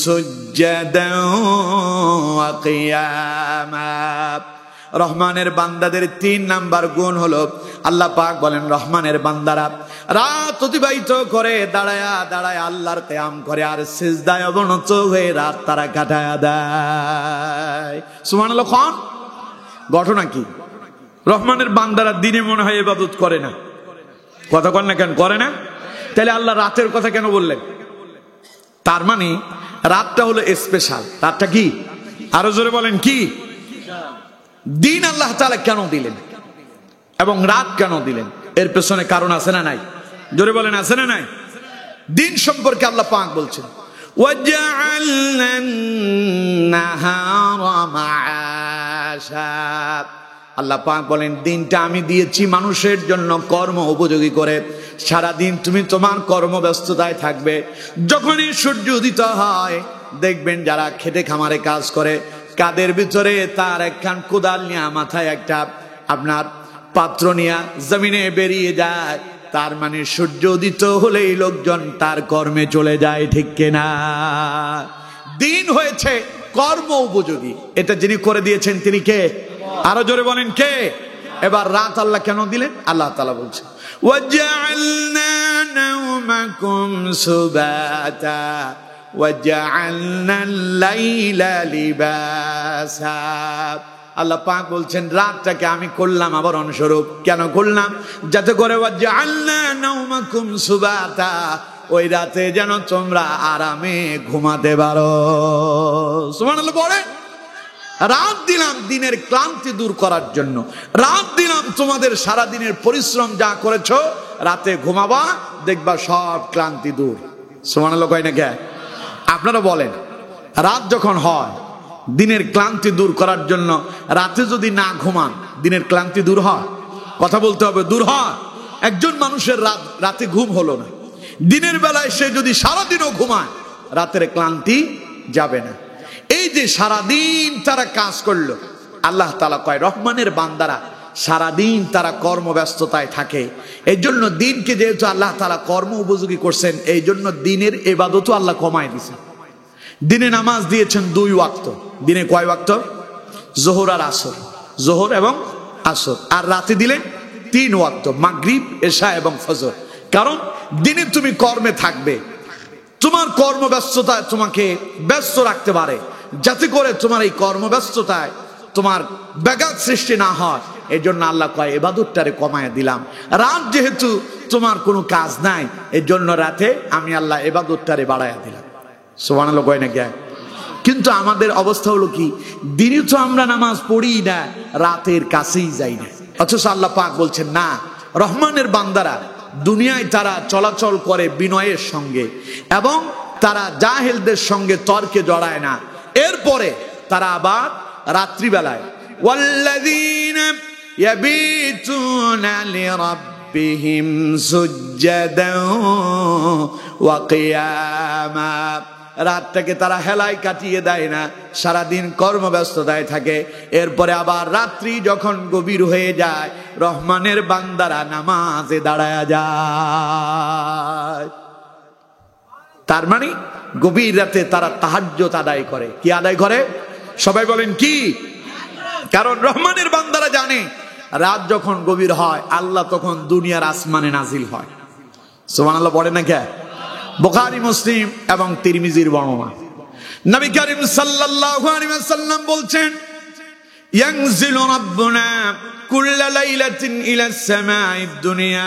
সুজদান ওয়া কিয়ামা। রহমানের বান্দাদের 3 নাম্বার গুণ হলো, আল্লাহ পাক বলেন রহমানের বান্দারা রাত অতিবাহিত করে দাঁড়ায়া দাঁড়ায় আল্লাহর কিয়াম করে, আর সিজদায় অবনত হয়ে রাত তারা কাটায়া দেয়। সুবহানাল্লাহ। কোন ঘটনা কি? রহমানের বান্দারা দিনে মনে হয় ইবাদত করে না। কথা বলেন না কেন? করে না। তাহলে আল্লাহ রাতের কথা কেন বললেন? তার মানে রাতটা হলো স্পেশাল। রাতটা কি? আরো জোরে বলেন কি? দিন আল্লাহ তাআলা কেন দিলেন এবং রাত কেন দিলেন? এর পেছনে কারণ আছে না নাই? জোরে বলেন আছে না নাই? দিন সম্পর্কে আল্লাহ পাক বলছেন, ওয়াজআলনান নাহারা মাআশা। আল্লাহ পাক বলেন দিনটা আমি দিয়েছি মানুষের জন্য কর্ম উপযোগী করে। সারা দিন তুমি তোমার কর্মব্যস্ততায় থাকবে। যখনই সূর্য উদিত হয় দেখবেন যারা খেতে খামারে কাজ করে, কাদের ভিতরে তার একখান কোদাল নিয়ে, মাথায় একটা আপনার পাত্র নিয়ে জমিনে বেরিয়ে যায়। তার মানে সূর্য উদিত হলেই লোকজন তার কর্মে চলে যায়। ঠিক কিনা? দিন হয়েছে কর্ম উপযোগী। এটা যিনি করে দিয়েছেন তিনি কে? আরো জোরে বলেন কে? এবার রাত আল্লাহ কেন দিলেন? আল্লাহ তাআলা বলছেন, ওয়াজআলনা নাওমাকুম সুবাতা ওয়াজআলনাল লাইলা লিবাসা। আল্লাহ পাক বলছেন রাতটাকে আমি করলাম আবরণ স্বরূপ। কেন করলাম? যাতে করে ওয়াজআলনা নাওমাকুম সুবাতা, ওই রাতে যেন তোমরা আরামে ঘুমাতে পারো। সুবহানাল্লাহ। পড়ে রাত দিলাম দিনের ক্লান্তি দূর করার জন্য। রাত দিলাম তোমাদের সারা দিনের পরিশ্রম যা করেছো, রাতে ঘুমাবা, দেখবা সব ক্লান্তি দূর। সুবহানাল্লাহ। কয় না কে? আপনারা বলেন, রাত যখন হয় দিনের ক্লান্তি দূর করার জন্য, রাতে যদি না ঘুমান দিনের ক্লান্তি দূর হয়? কথা বলতে হবে, দূর হয়। একজন মানুষের রাতে ঘুম হলো না, দিনের বেলায় সে যদি সারাদিনও ঘুমায় রাতের ক্লান্তি যাবে না। এই যে সারাদিন তারা কাজ করলো, আল্লাহ তাআলা কয় রহমানের বান্দারা সারাদিন তারা কর্মব্যস্ততায় থাকে। এই জন্য দিনকে যেহেতু আল্লাহ তাআলা কর্ম উপযোগী করছেন, এই জন্য দিনের ইবাদতও আল্লাহ কমায় দিয়েছেন। দিনে নামাজ দিয়েছেন 2 ওয়াক্ত। দিনে কয় ওয়াক্ত? যোহর আর আসর, যোহর এবং আসর। আর রাতে দিলেন 3 ওয়াক্ত, মাগরিব, এশা এবং ফজর। কারণ দিনে তুমি কর্মে থাকবে, তোমার কর্মব্যস্ততা তোমাকে ব্যস্ত রাখতে পারে, যাতে করে তোমার এই কর্মব্যস্ততায় তোমার ব্যাঘাত সৃষ্টি না হয়। এই জন্য আল্লাহ কয় ইবাদতটারে কমায় দিলাম। রাত যেহেতু তোমার কোনো কাজ নাই, এর জন্য রাতে আমি আল্লাহ ইবাদতটারে বাড়ায়া দিলাম। সুবহানাল্লাহ কয় না কে? কিন্তু আমাদের অবস্থা হলো কি, দিনে তো আমরা নামাজ পড়ি না, রাতের কাছেই যাই না। অথচ আল্লাহ পাক বলছেন না, রহমানের বান্দারা দুনিয়ায় তারা চলাচল করে বিনয়ের সঙ্গে এবং তারা জাহেলদের সঙ্গে তর্কে জড়ায় না। এরপরে তারা আবার রাত্রিবেলায় ওয়াল্লাযীনা ইয়াবিতুনা লিরাব্বিহিম সুজদান ওয়া কিয়ামা, রাতটাকে তারা হেলায় কাটিয়ে দেয় না, সারাদিন কর্মব্যস্ততায় থাকে। এরপরে আবার রাত্রি যখন গভীর হয়ে যায়, রহমানের বান্দারা নামাজে দাঁড়ায়া যায়। তার মানে গভীর রাতে তারা তাহাজ্জুদ আদায় করে। কি আদায় করে? সবাই বলেন কি? কারণ রহমানের বান্দারা জানে রাত যখন গভীর হয়, আল্লাহ তখন দুনিয়ার আসমানে নাজিল হয়। সুবহানাল্লাহ পড়ে না কে? বুখারী, মুসলিম এবং তিরমিজির বর্ণনা। নবী করিম সাল্লাল্লাহু আলাইহি ওয়াসাল্লাম বলছেন, ইয়ানজিলু রাব্বুনা কুল্লা লাইলাতিন ইলাস সামাঈদ দুনিয়া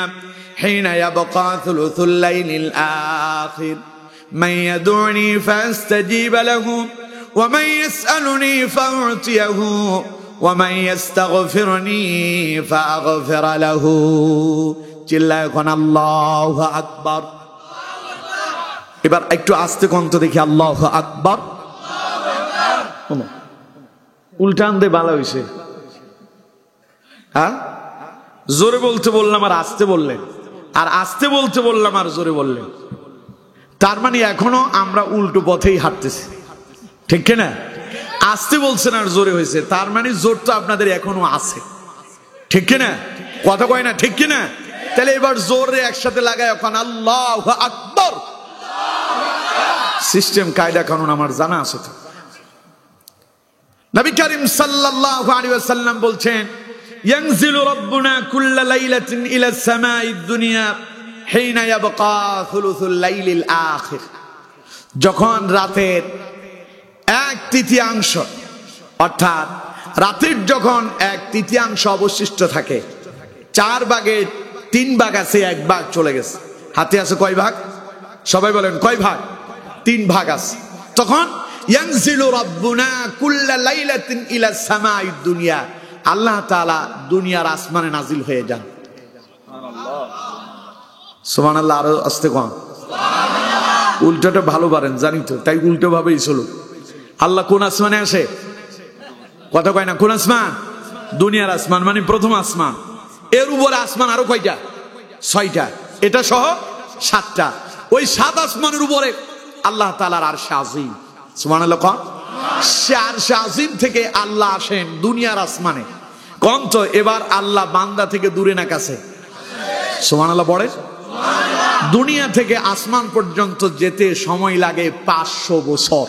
হিনা ইয়াবকা থুলুসুল লাইলিল আখির মান ইয়াদউনি ফাস্তাজিব লাহু ওয়া মান ইয়াসআলুনি ফাউতিয়াহু ওয়া মান ইস্তাগফিরনি ফাআগফির লাহু। চিল্লায় কোন আল্লাহু আকবার। এবার একটু আস্তে কন্ত দেখি, আল্লাহু আকবার। উল্টান দে ভালো হয়েছে। হ্যাঁ, জোরে বলতে বললাম আর আস্তে বললেন, আর আস্তে বলতে বললাম আর জোরে বললেন। তার মানে এখনো আমরা উল্টো পথেই হাঁটতেছি, ঠিক কিনা? আস্তে বলছেন আর জোরে হয়েছে, তার মানে জোর তো আপনাদের এখনো আছে, ঠিক কিনা? কথা কয় না, ঠিক কিনা? তাহলে এবার জোরে একসাথে লাগায় এখন আল্লাহু আকবার। সিস্টেম কায়দা কানুন আমার জানা আছে তো। নবী করিম সাল্লাল্লাহু আলাইহি ওয়াসাল্লাম বলছেন, ইয়ানজিলু রাব্বুনা কুল্লা লাইলাতিন ইলাস সামাঈদ দুনিয়া হিনা ইয়াবকা থুলুসুল লাইলিল আখির। যখন রাতের 1/3 অর্থাৎ রাতের যখন 1/3 অবশিষ্ট থাকে, 4 ভাগের 3 ভাগ আছে, 1 ভাগ চলে গেছে। হাতে আছে কয় ভাগ? সবাই বলেন কয় ভাগ? 3 ভাগ আছে। তখন ইয়ানজিলু রাব্বুনা কুল্লা লাইলাতিন ইলাস সামাঈদ দুনিয়া, আল্লাহ তাআলা দুনিয়ার আসমানে নাজিল হয়ে যান। সুবহানাল্লাহ। আরো আস্তে কোন? সুবহানাল্লাহ। উল্টোটা ভালো পারেন জানি তো, তাই উল্টো ভাবেই চলো। আল্লাহ কোন আসমানে আসে? কথা কয় না, কোন আসমান? দুনিয়ার আসমান, মানে প্রথম আসমান। এর উপরে আসমান আরো কয়টা? 6টা, এটা সহ 7টা। ওই 7 আসমানের উপরে আল্লাহ তাআলার আরশে আজিম। সুবহানাল্লাহ। সে আরশে আজিম থেকে আল্লাহ আসেন দুনিয়ার আসমানে। কোন তো এবার আল্লাহ বান্দা থেকে দূরে না কাছে? সুবহানাল্লাহ পড়ে। দুনিয়া থেকে আসমান পর্যন্ত যেতে সময় লাগে 500 বছর।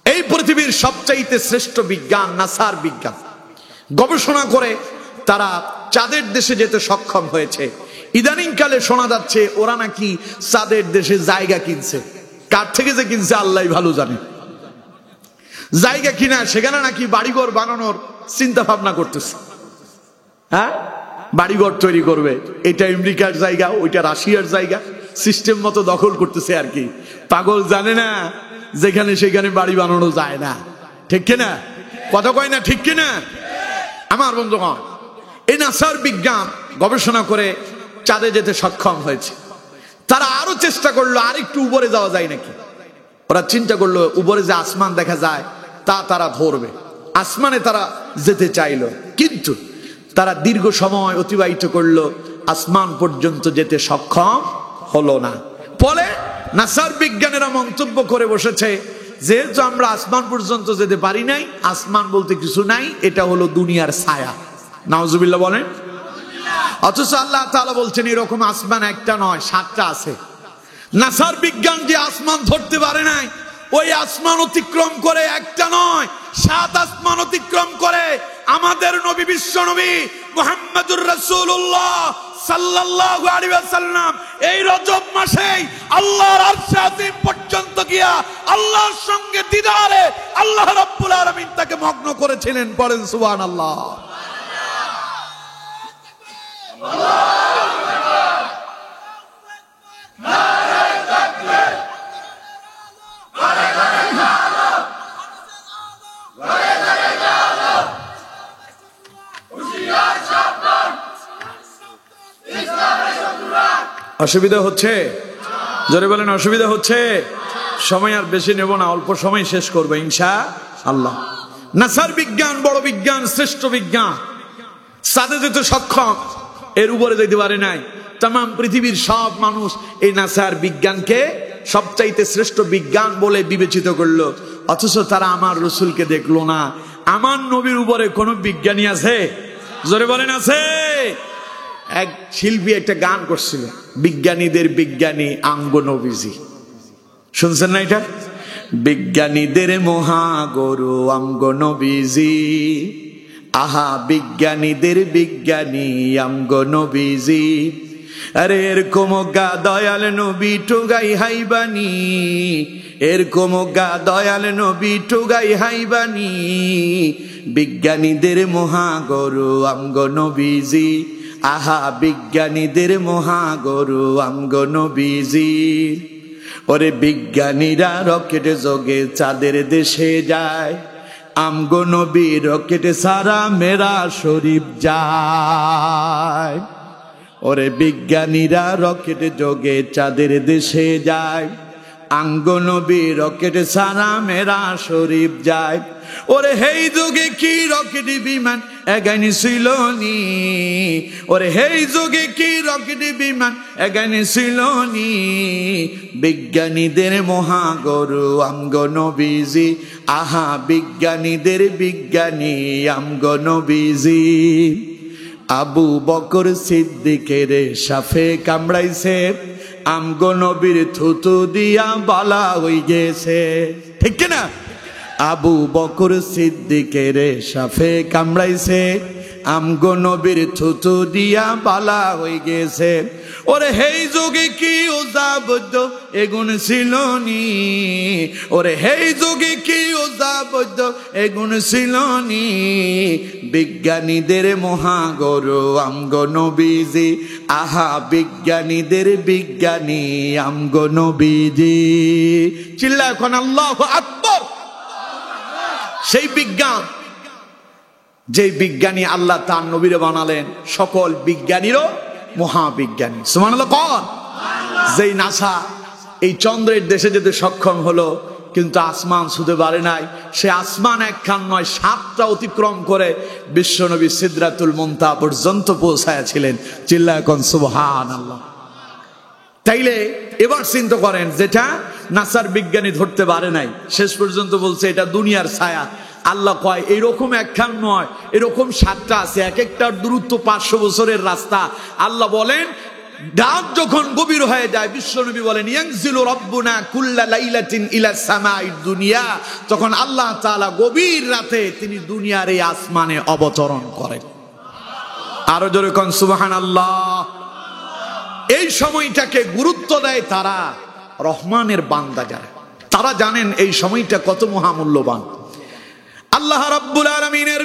এই পৃথিবীর সবচাইতে শ্রেষ্ঠ বিজ্ঞান নাসার বিজ্ঞান গবেষণা করে তারা চাঁদের দেশে যেতে সক্ষম হয়েছে। ইদানিং কালে শোনা যাচ্ছে ওরা নাকি চাঁদের দেশে জায়গা কিনছে। কার থেকে যে কিনছে আল্লাহই ভালো জানে। জায়গা কিনা সেখানে নাকি বাড়িঘর বানানোর চিন্তা ভাবনা করতেছে। হ্যাঁ, বাড়িঘর তৈরি করবে। এটা আমেরিকার জায়গা, ওইটা রাশিয়ার জায়গা, সিস্টেম মতো দখল করতেছে আর কি। পাগল জানে না যেখানে সেখানে বাড়ি বানানো যায় না, ঠিক কিনা? কথা কয় না, ঠিক কিনা? আমার বন্ধুগণ, এই নাসার বিজ্ঞান গবেষণা করে চাঁদে যেতে সক্ষম হয়েছে। তারা আরো চেষ্টা করলো আর একটু উপরে যাওয়া যায় নাকি। ওরা চিন্তা করলো উপরে যে আসমান দেখা যায় তা তারা ধরবে। আসমানে তারা যেতে চাইলো, কিন্তু তারা দীর্ঘ সময় অতিবাহিত করলো, আসমান পর্যন্ত যেতে সক্ষম হলো না। ফলে নাসার বিজ্ঞানীরা মন্তব্য করে বসেছে, যেহেতু আমরা আসমান পর্যন্ত যেতে পারি নাই, আসমান বলতে কিছু নাই, এটা হলো দুনিয়ার ছায়া। নাউজুবিল্লাহ বলেন। অথচ আল্লাহ তাআলা বলছেন এরকম আসমান একটা নয়, 7টা আছে। নাসার বিজ্ঞান যে আসমান ধরতে পারে নাই, ওই আসমান অতিক্রম করে একটা নয় 7 আসমান অতিক্রম করে আমাদের নবী, বিশ্ব নবী মুহাম্মদুর রাসূলুল্লাহ সাল্লাল্লাহু আলাইহি ওয়াসাল্লাম এই রজব মাসেই আল্লাহর আরশে আজিম পর্যন্ত গিয়া আল্লাহর সঙ্গে দিদারে আল্লাহ রাব্বুল আলামিন তাকে মগ্ন করেছিলেন। পড়েন সুবহানাল্লাহ। অসুবিধা হচ্ছে? জোরে বলেন অসুবিধা হচ্ছে? সময় আর বেশি নেব না, অল্প সময় শেষ করবো ইনশাআল্লাহ। নাসার বিজ্ঞান বড় বিজ্ঞান, শ্রেষ্ঠ বিজ্ঞান, সাথে যেতে সক্ষম, এর উপরে যেতে পারে নাই। তাম পৃথিবীর সব মানুষ এই নাসার বিজ্ঞানকে সবচাইতে শ্রেষ্ঠ বিজ্ঞান বলে বিবেচিত করলো, অথচ তারা আমার রসুলকে দেখলো না। আমার নবীর উপরে কোন বিজ্ঞানী আছে? জোরে বলেন আছে? এক শিল্পী একটা গান করছিল, বিজ্ঞানীদের বিজ্ঞানী আঙ্গ নবীজি। শুনছেন না এটা? বিজ্ঞানীদের মহাগুরু আঙ্গ নবীজি, আহা বিজ্ঞানীদের বিজ্ঞানী আঙ্গ নবীজি। আরে এরকম গা দয়াল নবী টোগাই হাইবানি, এরকম গা দয়াল নবী টোগাই হাইবানি। বিজ্ঞানীদের মহাগুরু আঙ্গ নবীজি, আহা বিজ্ঞানীদের মহাগুরু আঙ্গ নবীজি। ওরে বিজ্ঞানীরা রকেটে যোগে চাঁদের দেশে যায়, আমগো নবী রকেটে সারা মেরা শরীফ যায়। ওরে বিজ্ঞানীরা রকেটে যোগে চাঁদের দেশে যায়, আঙ্গ নবী রকেটে সারা মেরা শরীফ যায়। ওরে হেই যুগে কি রকেট বিমান এগানি ছিল নি, ওরে হেই যুগে কি রকেট বিমান এগানি ছিল নি। বিজ্ঞানীদের মহাগুরু আমগ নবীজি, আহা বিজ্ঞানীদের বিজ্ঞানী আমগ নবীজি। আবু বকর সিদ্দিকের সাফে কামড়াইছে, আমগ নবীর থুতু দিয়া বালা হই গেছে। ঠিক কিনা? আবু বকর সিদ্দিকের সাফে কামড়াইছে, আমগো নবীর থুতু দিয়া বালা হয়ে গেছে। ওরে হেই যোগে কি ওজাবদ্য এগুণ ছিল নি, ওরে হেই যোগে কি ওজাবদ্য এগুণ ছিল নি। বিজ্ঞানীদের মহাগুরু আমগো নবীজি, আহা বিজ্ঞানীদের বিজ্ঞানী আমগো নবীজি। চিল্লা এখন আল্লাহু আকবার। সেই বিজ্ঞান, যে বিজ্ঞানী আল্লাহ তার নবীরে বানালেন সকল বিজ্ঞানীরও মহাবিজ্ঞানী। সুবহানাল্লাহ কোন? যেই নাসা এই চন্দ্রের দেশে যেতে সক্ষম হলো, কিন্তু আসমান ছুঁতে পারে নাই। সে আসমান একখান নয়, 7টা অতিক্রম করে বিশ্বনবী সিদরাতুল মুনতাহা পর্যন্ত পৌঁছায়াছিলেন। চিল্লায় কোন সুবহানাল্লাহ। তাইলে এবার চিন্তা করেন, যেটা নাসার বিজ্ঞানী ধরতে পারে নাই, শেষ পর্যন্ত বলছে এটা দুনিয়ার ছায়া। আল্লাহ কয় এইরকম একখান নয়, এরকম 7টা আছে, এক একটার দূরত্ব 500 বছরের রাস্তা। আল্লাহ বলেন রাত যখন গভীর হয়ে যায়, বিশ্বনবী বলেন ইয়ানজিলু রাব্বুনা কুল্লা লাইলাতিন ইলা সামাইদ দুনিয়া, তখন আল্লাহ তাআলা গভীর রাতে তিনি দুনিয়ার এই আসমানে অবতরণ করেন। আরো জোরে কোন সুবহানাল্লাহ। এই সময়টাকে গুরুত্ব দেয় তারা, রহমানের বান্দা যারা, তারা জানেন এই সময়টা কত মহামূল্যবান। আল্লাহ রাব্বুল আলামিনের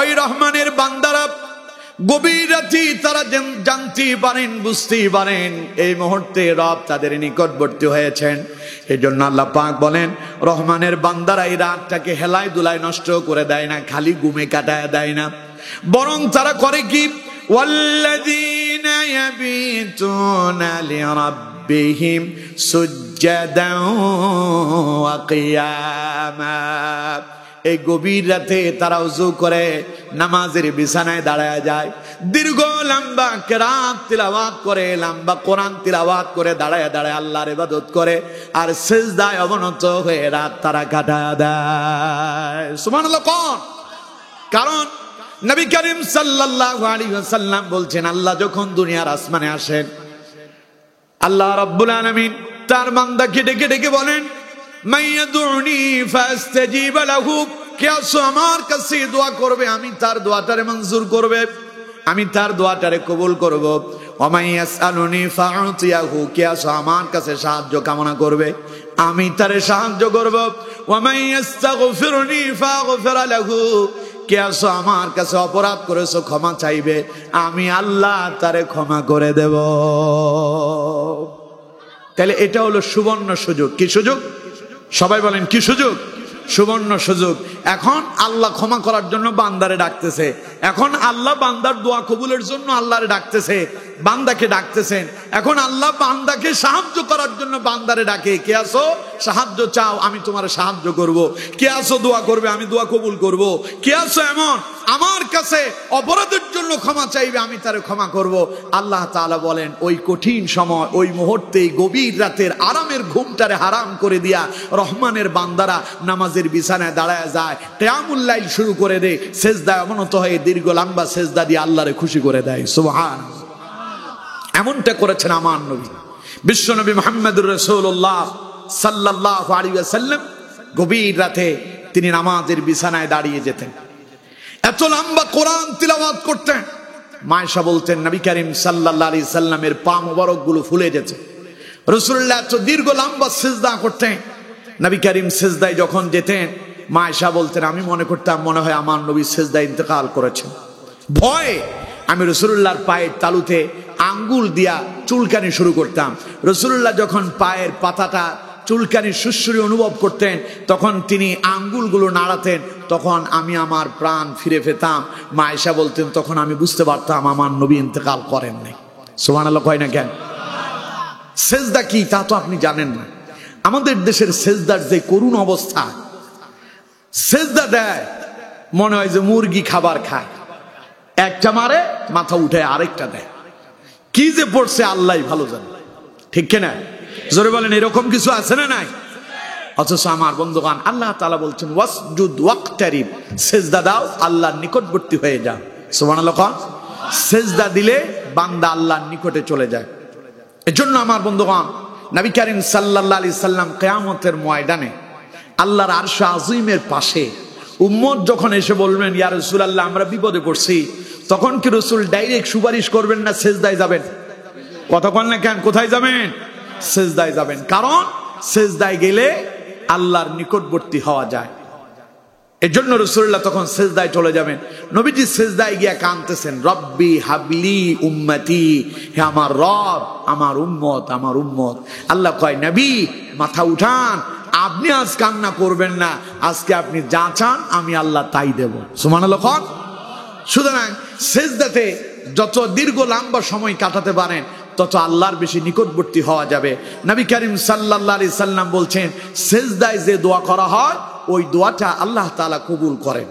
ওই রহমানের বান্দারা গভীর রাতে তারা জানতে পারেন, বুঝতে পারেন এই মুহূর্তে রব তাদের নিকটবর্তী হয়েছেন। এই জন্য আল্লাহ পাক বলেন রহমানের বান্দারা এই রাতটাকে হেলায় দুলায় নষ্ট করে দেয় না, খালি ঘুমে কাটায় দেয় না, বরং তারা করে কি, ওয়াল্লাযীনা ইয়াবিতুনা লিরাব্বিহিম সুজ্জাদান ওয়া কিয়ামা। এই গভীর রাতে তারা ওযু করে নামাজের বিছানায় দাঁড়ায় যায়, দীর্ঘ লম্বা কিরাত তিলাওয়াত করে, লম্বা কোরআন তিলাওয়াত করে দাঁড়ায় দাঁড়ায় আল্লাহর ইবাদত করে, আর সিজদায় অবনত হয়ে রাত তারা কাটায় দেয়। সুবহানাল্লাহ কোন? কারণ নবী করিম সাল্লাল্লাহু আলাইহি ওয়াসাল্লাম বলছেন, আল্লাহ যখন দুনিয়ার আসমানে আসেন, আল্লাহ রাব্বুল আলামিন তার বান্দাকে ডেকে ডেকে বলেন মাইয়াদুনি ফাস্তাজিব লাহু, কে আমার কাছে দোয়া করবে আমি তার দোয়াটারে মঞ্জুর করবে, আমি তার দোয়াটারে কবুল করব। ওমাইয়াসআলুনি ফাউতিয়াহু, কে আছো আমার কাছে সাহায্য কামনা করবে, আমি তারে সাহায্য করব। ওমাইয়াস্তাগফিরুনি ফাগফির লাহু, কে আছো আমার কাছে অপরাধ করেছো ক্ষমা চাইবে, আমি আল্লাহ তারে ক্ষমা করে দেব। তাহলে এটা হলো সুবর্ণ সুযোগ। কি সুযোগ? সবাই বলেন কি সুযোগ? সুবর্ণ সুযোগ। এখন আল্লাহ ক্ষমা করার জন্য বান্দারে ডাকতেছে, এখন আল্লাহ বান্দার দোয়া কবুলের জন্য আল্লাহরে ডাকতেছে, বান্দাকে ডাকতেছেন। এখন আল্লাহ বান্দাকে সাহায্য করার জন্য বান্দারে ডাকে, কে আসো সাহায্য চাও, আমি তোমার সাহায্য করব। কে আসো দোয়া করবে, আমি দোয়া কবুল করব। কে আসো এমন আমার কাছে অপরাধের জন্য ক্ষমা চাইবে, আমি তারে ক্ষমা করব। আল্লাহ তাআলা বলেন ওই কঠিন সময়, ওই মুহূর্তে, গভীর রাতের আরামের ঘুমটারে হারাম করে দিয়া রহমানের বান্দারা নামাজের বিছানায় দাঁড়ায় যায়, কিয়ামুল লাইল শুরু করে দেয়, সেজদায় অবনত হয়ে দীর্ঘ লম্বা সেজদা দিয়ে আল্লাহরে খুশি করে দেয়। সুবহানাল্লাহ। এমনটা করেছেন আমার নবী বিশ্বনবী মুহাম্মদুর রাসূলুল্লাহ সাল্লাল্লাহু আলাইহি ওয়াসাল্লাম। গভীর রাতে তিনি নামাজের বিছানায় দাঁড়িয়ে যেতেন, এত লম্বা কোরআন তিলাওয়াত করতেন। মায়েশা বলতেন নবী করিম সাল্লাল্লাহু আলাইহি সাল্লামের পা মোবারক গুলো ফুলে যেত। রাসূলুল্লাহ এত দীর্ঘ লম্বা সিজদা করতেন। নবী করিম সিজদায় যখন যেতেন, মায়েশা বলতেন আমি মনে করতাম মনে হয় আমার নবী সিজদায় ইন্তেকাল করেছেন। ভয়ে আমি রাসূলুল্লাহর পায়ের তালুতে আঙ্গুল দিয়া চুলকানি শুরু করতাম। রাসূলুল্লাহ যখন পায়ের পাতাটা চুলকানি সুসুরি অনুভব করতেন, তখন তিনি আঙ্গুলগুলো নাড়াতেন, তখন আমি আমার প্রাণ ফিরে পেতাম। মায়েশা বলতেন তখন আমি বুঝতে পারতাম আমার নবী ইন্তেকাল করেন নাই। সুবহানাল্লাহ কয় না কেন? সেজদা কি তা তো আপনি জানেন না। আমাদের দেশের সেজদার যে করুণ অবস্থা, সেজদা দেয় মনে হয় যে মুরগি খাবার খায়, একটা মারে মাথা উঠে আরেকটা দেয়। কি যে পড়ছে আল্লাহ ভালো জানে, ঠিক কিনা? জোরে বলেন এরকম কিছু আছে না নাই? অথচ আমার বন্ধুগণ আল্লাহ তাআলা বলছেন ওয়াসজুদ ওয়াকতারিব, সেজদা দাও আল্লাহর নিকটবর্তী হয়ে যাও। সুবহানাল্লাহ। সেজদা দিলে বান্দা আল্লাহর নিকটে চলে যায়। এজন্য আমার বন্ধুগণ নবী করিম সাল্লাল্লাহু আলাইহি সাল্লাম কিয়ামতের ময়দানে আল্লাহর আরশ আজিমের পাশে উম্মত যখন এসে বলবেন ইয়া রাসূলুল্লাহ আমরা বিপদে পড়ছি, তখন কি রাসূল ডাইরেক্ট সুপারিশ করবেন না সেজদায় যাবেন? কতক্ষণ না কেন, কোথায় যাবেন? সেজদায় যাবেন। কারণ সেজদায় গেলে আল্লাহর নিকটবর্তী হওয়া যায়। এজন্য রাসূলুল্লাহ তখন সেজদায় চলে যাবেন। নবীজি সেজদায় গিয়া কাঁদতেছেন, রব্বি হাবলি উম্মতি, হে আমার রব আমার উম্মত আমার উম্মত। আল্লাহ কয় নবী মাথা উঠান, আপনি আজ কান্না করবেন না, আজকে আপনি যা চান আমি আল্লাহ তাই দেব। সুবহানাল্লাহ। সুতরাং সেজদাতে যত দীর্ঘ লম্বা সময় কাটাতে পারেন তত আল্লাহর বেশি নিকটবর্তী হওয়া যাবে। নবী করিম সাল্লাল্লাহু আলাইহি সাল্লাম বলছেন সেজদায় যে দোয়া করা হয় ওই দোয়াটা আল্লাহ তাআলা কবুল করেন।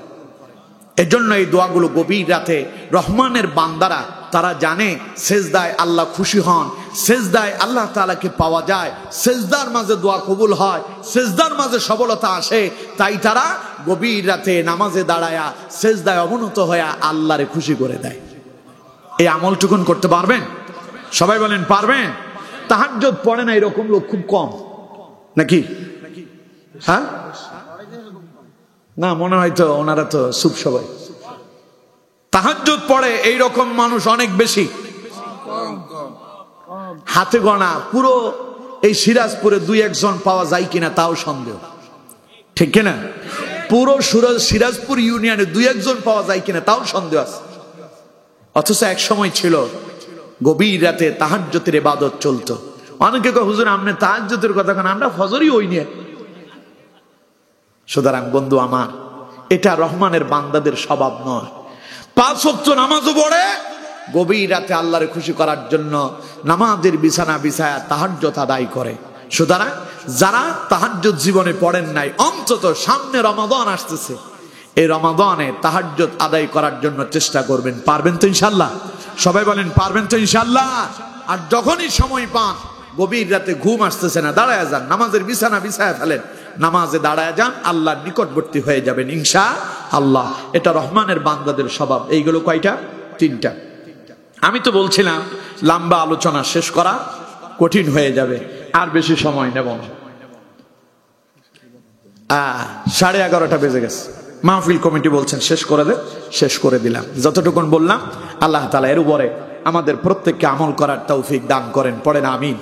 এজন্য এই দোয়াগুলো গভীর রাতে রহমানের বান্দারা তারা জানে সেজদায় আল্লাহ খুশি হন, সেজদায় আল্লাহ তাআলাকে পাওয়া যায়, সেজদার মাঝে দোয়া কবুল হয়, সেজদার মাঝে সফলতা আসে। তাই তারা গভীর রাতে নামাজে দাঁড়ায়া সেজদায় অবনত হয়ে আল্লাহরে খুশি করে দেয়। এই আমলটুকুন করতে পারবেন? সবাই বলেন পারবেন? তাহাজ্জুদ পড়ে না এরকম লোক খুব কম নাকি? হ্যাঁ না, মনে হয় তো ওনারা তো সুপ সবাই। তাহাজ্জুদ পড়ে এইরকম মানুষ অনেক বেশি, হাতে গোনা। পুরো এই সিরাজপুরে দুই একজন পাওয়া যায় কিনা তাও সন্দেহ, ঠিক কিনা? পুরো সিরাজপুর ইউনিয়নে দুই একজন পাওয়া যায় কিনা তাও সন্দেহ আছে। অথচ এক সময় ছিল গভীর রাতে তাহাজ্জুদের ইবাদত চলতো। অনেকে কয় হুজুর আপনি তাহাজ্জুদের কথা কেন, আমরা ফজরই হই নিয়ে। সুতরাং বন্ধু আমার, এটা রহমানের বান্দাদের স্বভাব নয়। 5 ওয়াক্ত নামাজও পড়ে গভীর রাতে আল্লাহরে খুশি করার জন্য নামাজের বিছানা বিছায়া তাহাজ্জুদ আদায় করে। সুতরাং যারা তাহাজ্জুদ জীবনে পড়েন নাই, অন্তত সামনে রমাদান আসতেছে, এই রমাদানে তাহাজ্জুদ আদায় করার জন্য চেষ্টা করবেন। পারবেন তো ইনশাআল্লাহ? সবাই বলেন পারবেন তো ইনশাআল্লাহ? আর যখনই সময় পান, গভীর রাতে ঘুম আসতেছে না, দাঁড়ায় যান, নামাজের বিছানা বিছায়া ফেলেন, নামাজে দাঁড়ায় যান, আল্লাহর নিকটবর্তী হয়ে যাবেন ইনশাআল্লাহ। এটা রহমানের বান্দাদের স্বভাব। এইগুলো কয়টা? 3টা। আমি তো বলছিলাম লম্বা আলোচনা শেষ করা কঠিন হয়ে যাবে, আর বেশি সময় নেব না। 11:30 বেজে গেছে। মাহফিল কমিটি বলছেন শেষ করে দে, শেষ করে দিলাম। যতটুকুন বললাম আল্লাহ তাআলা এর উপরে আমাদের প্রত্যেককে আমল করার তৌফিক দান করেন। পড়েন আমিন।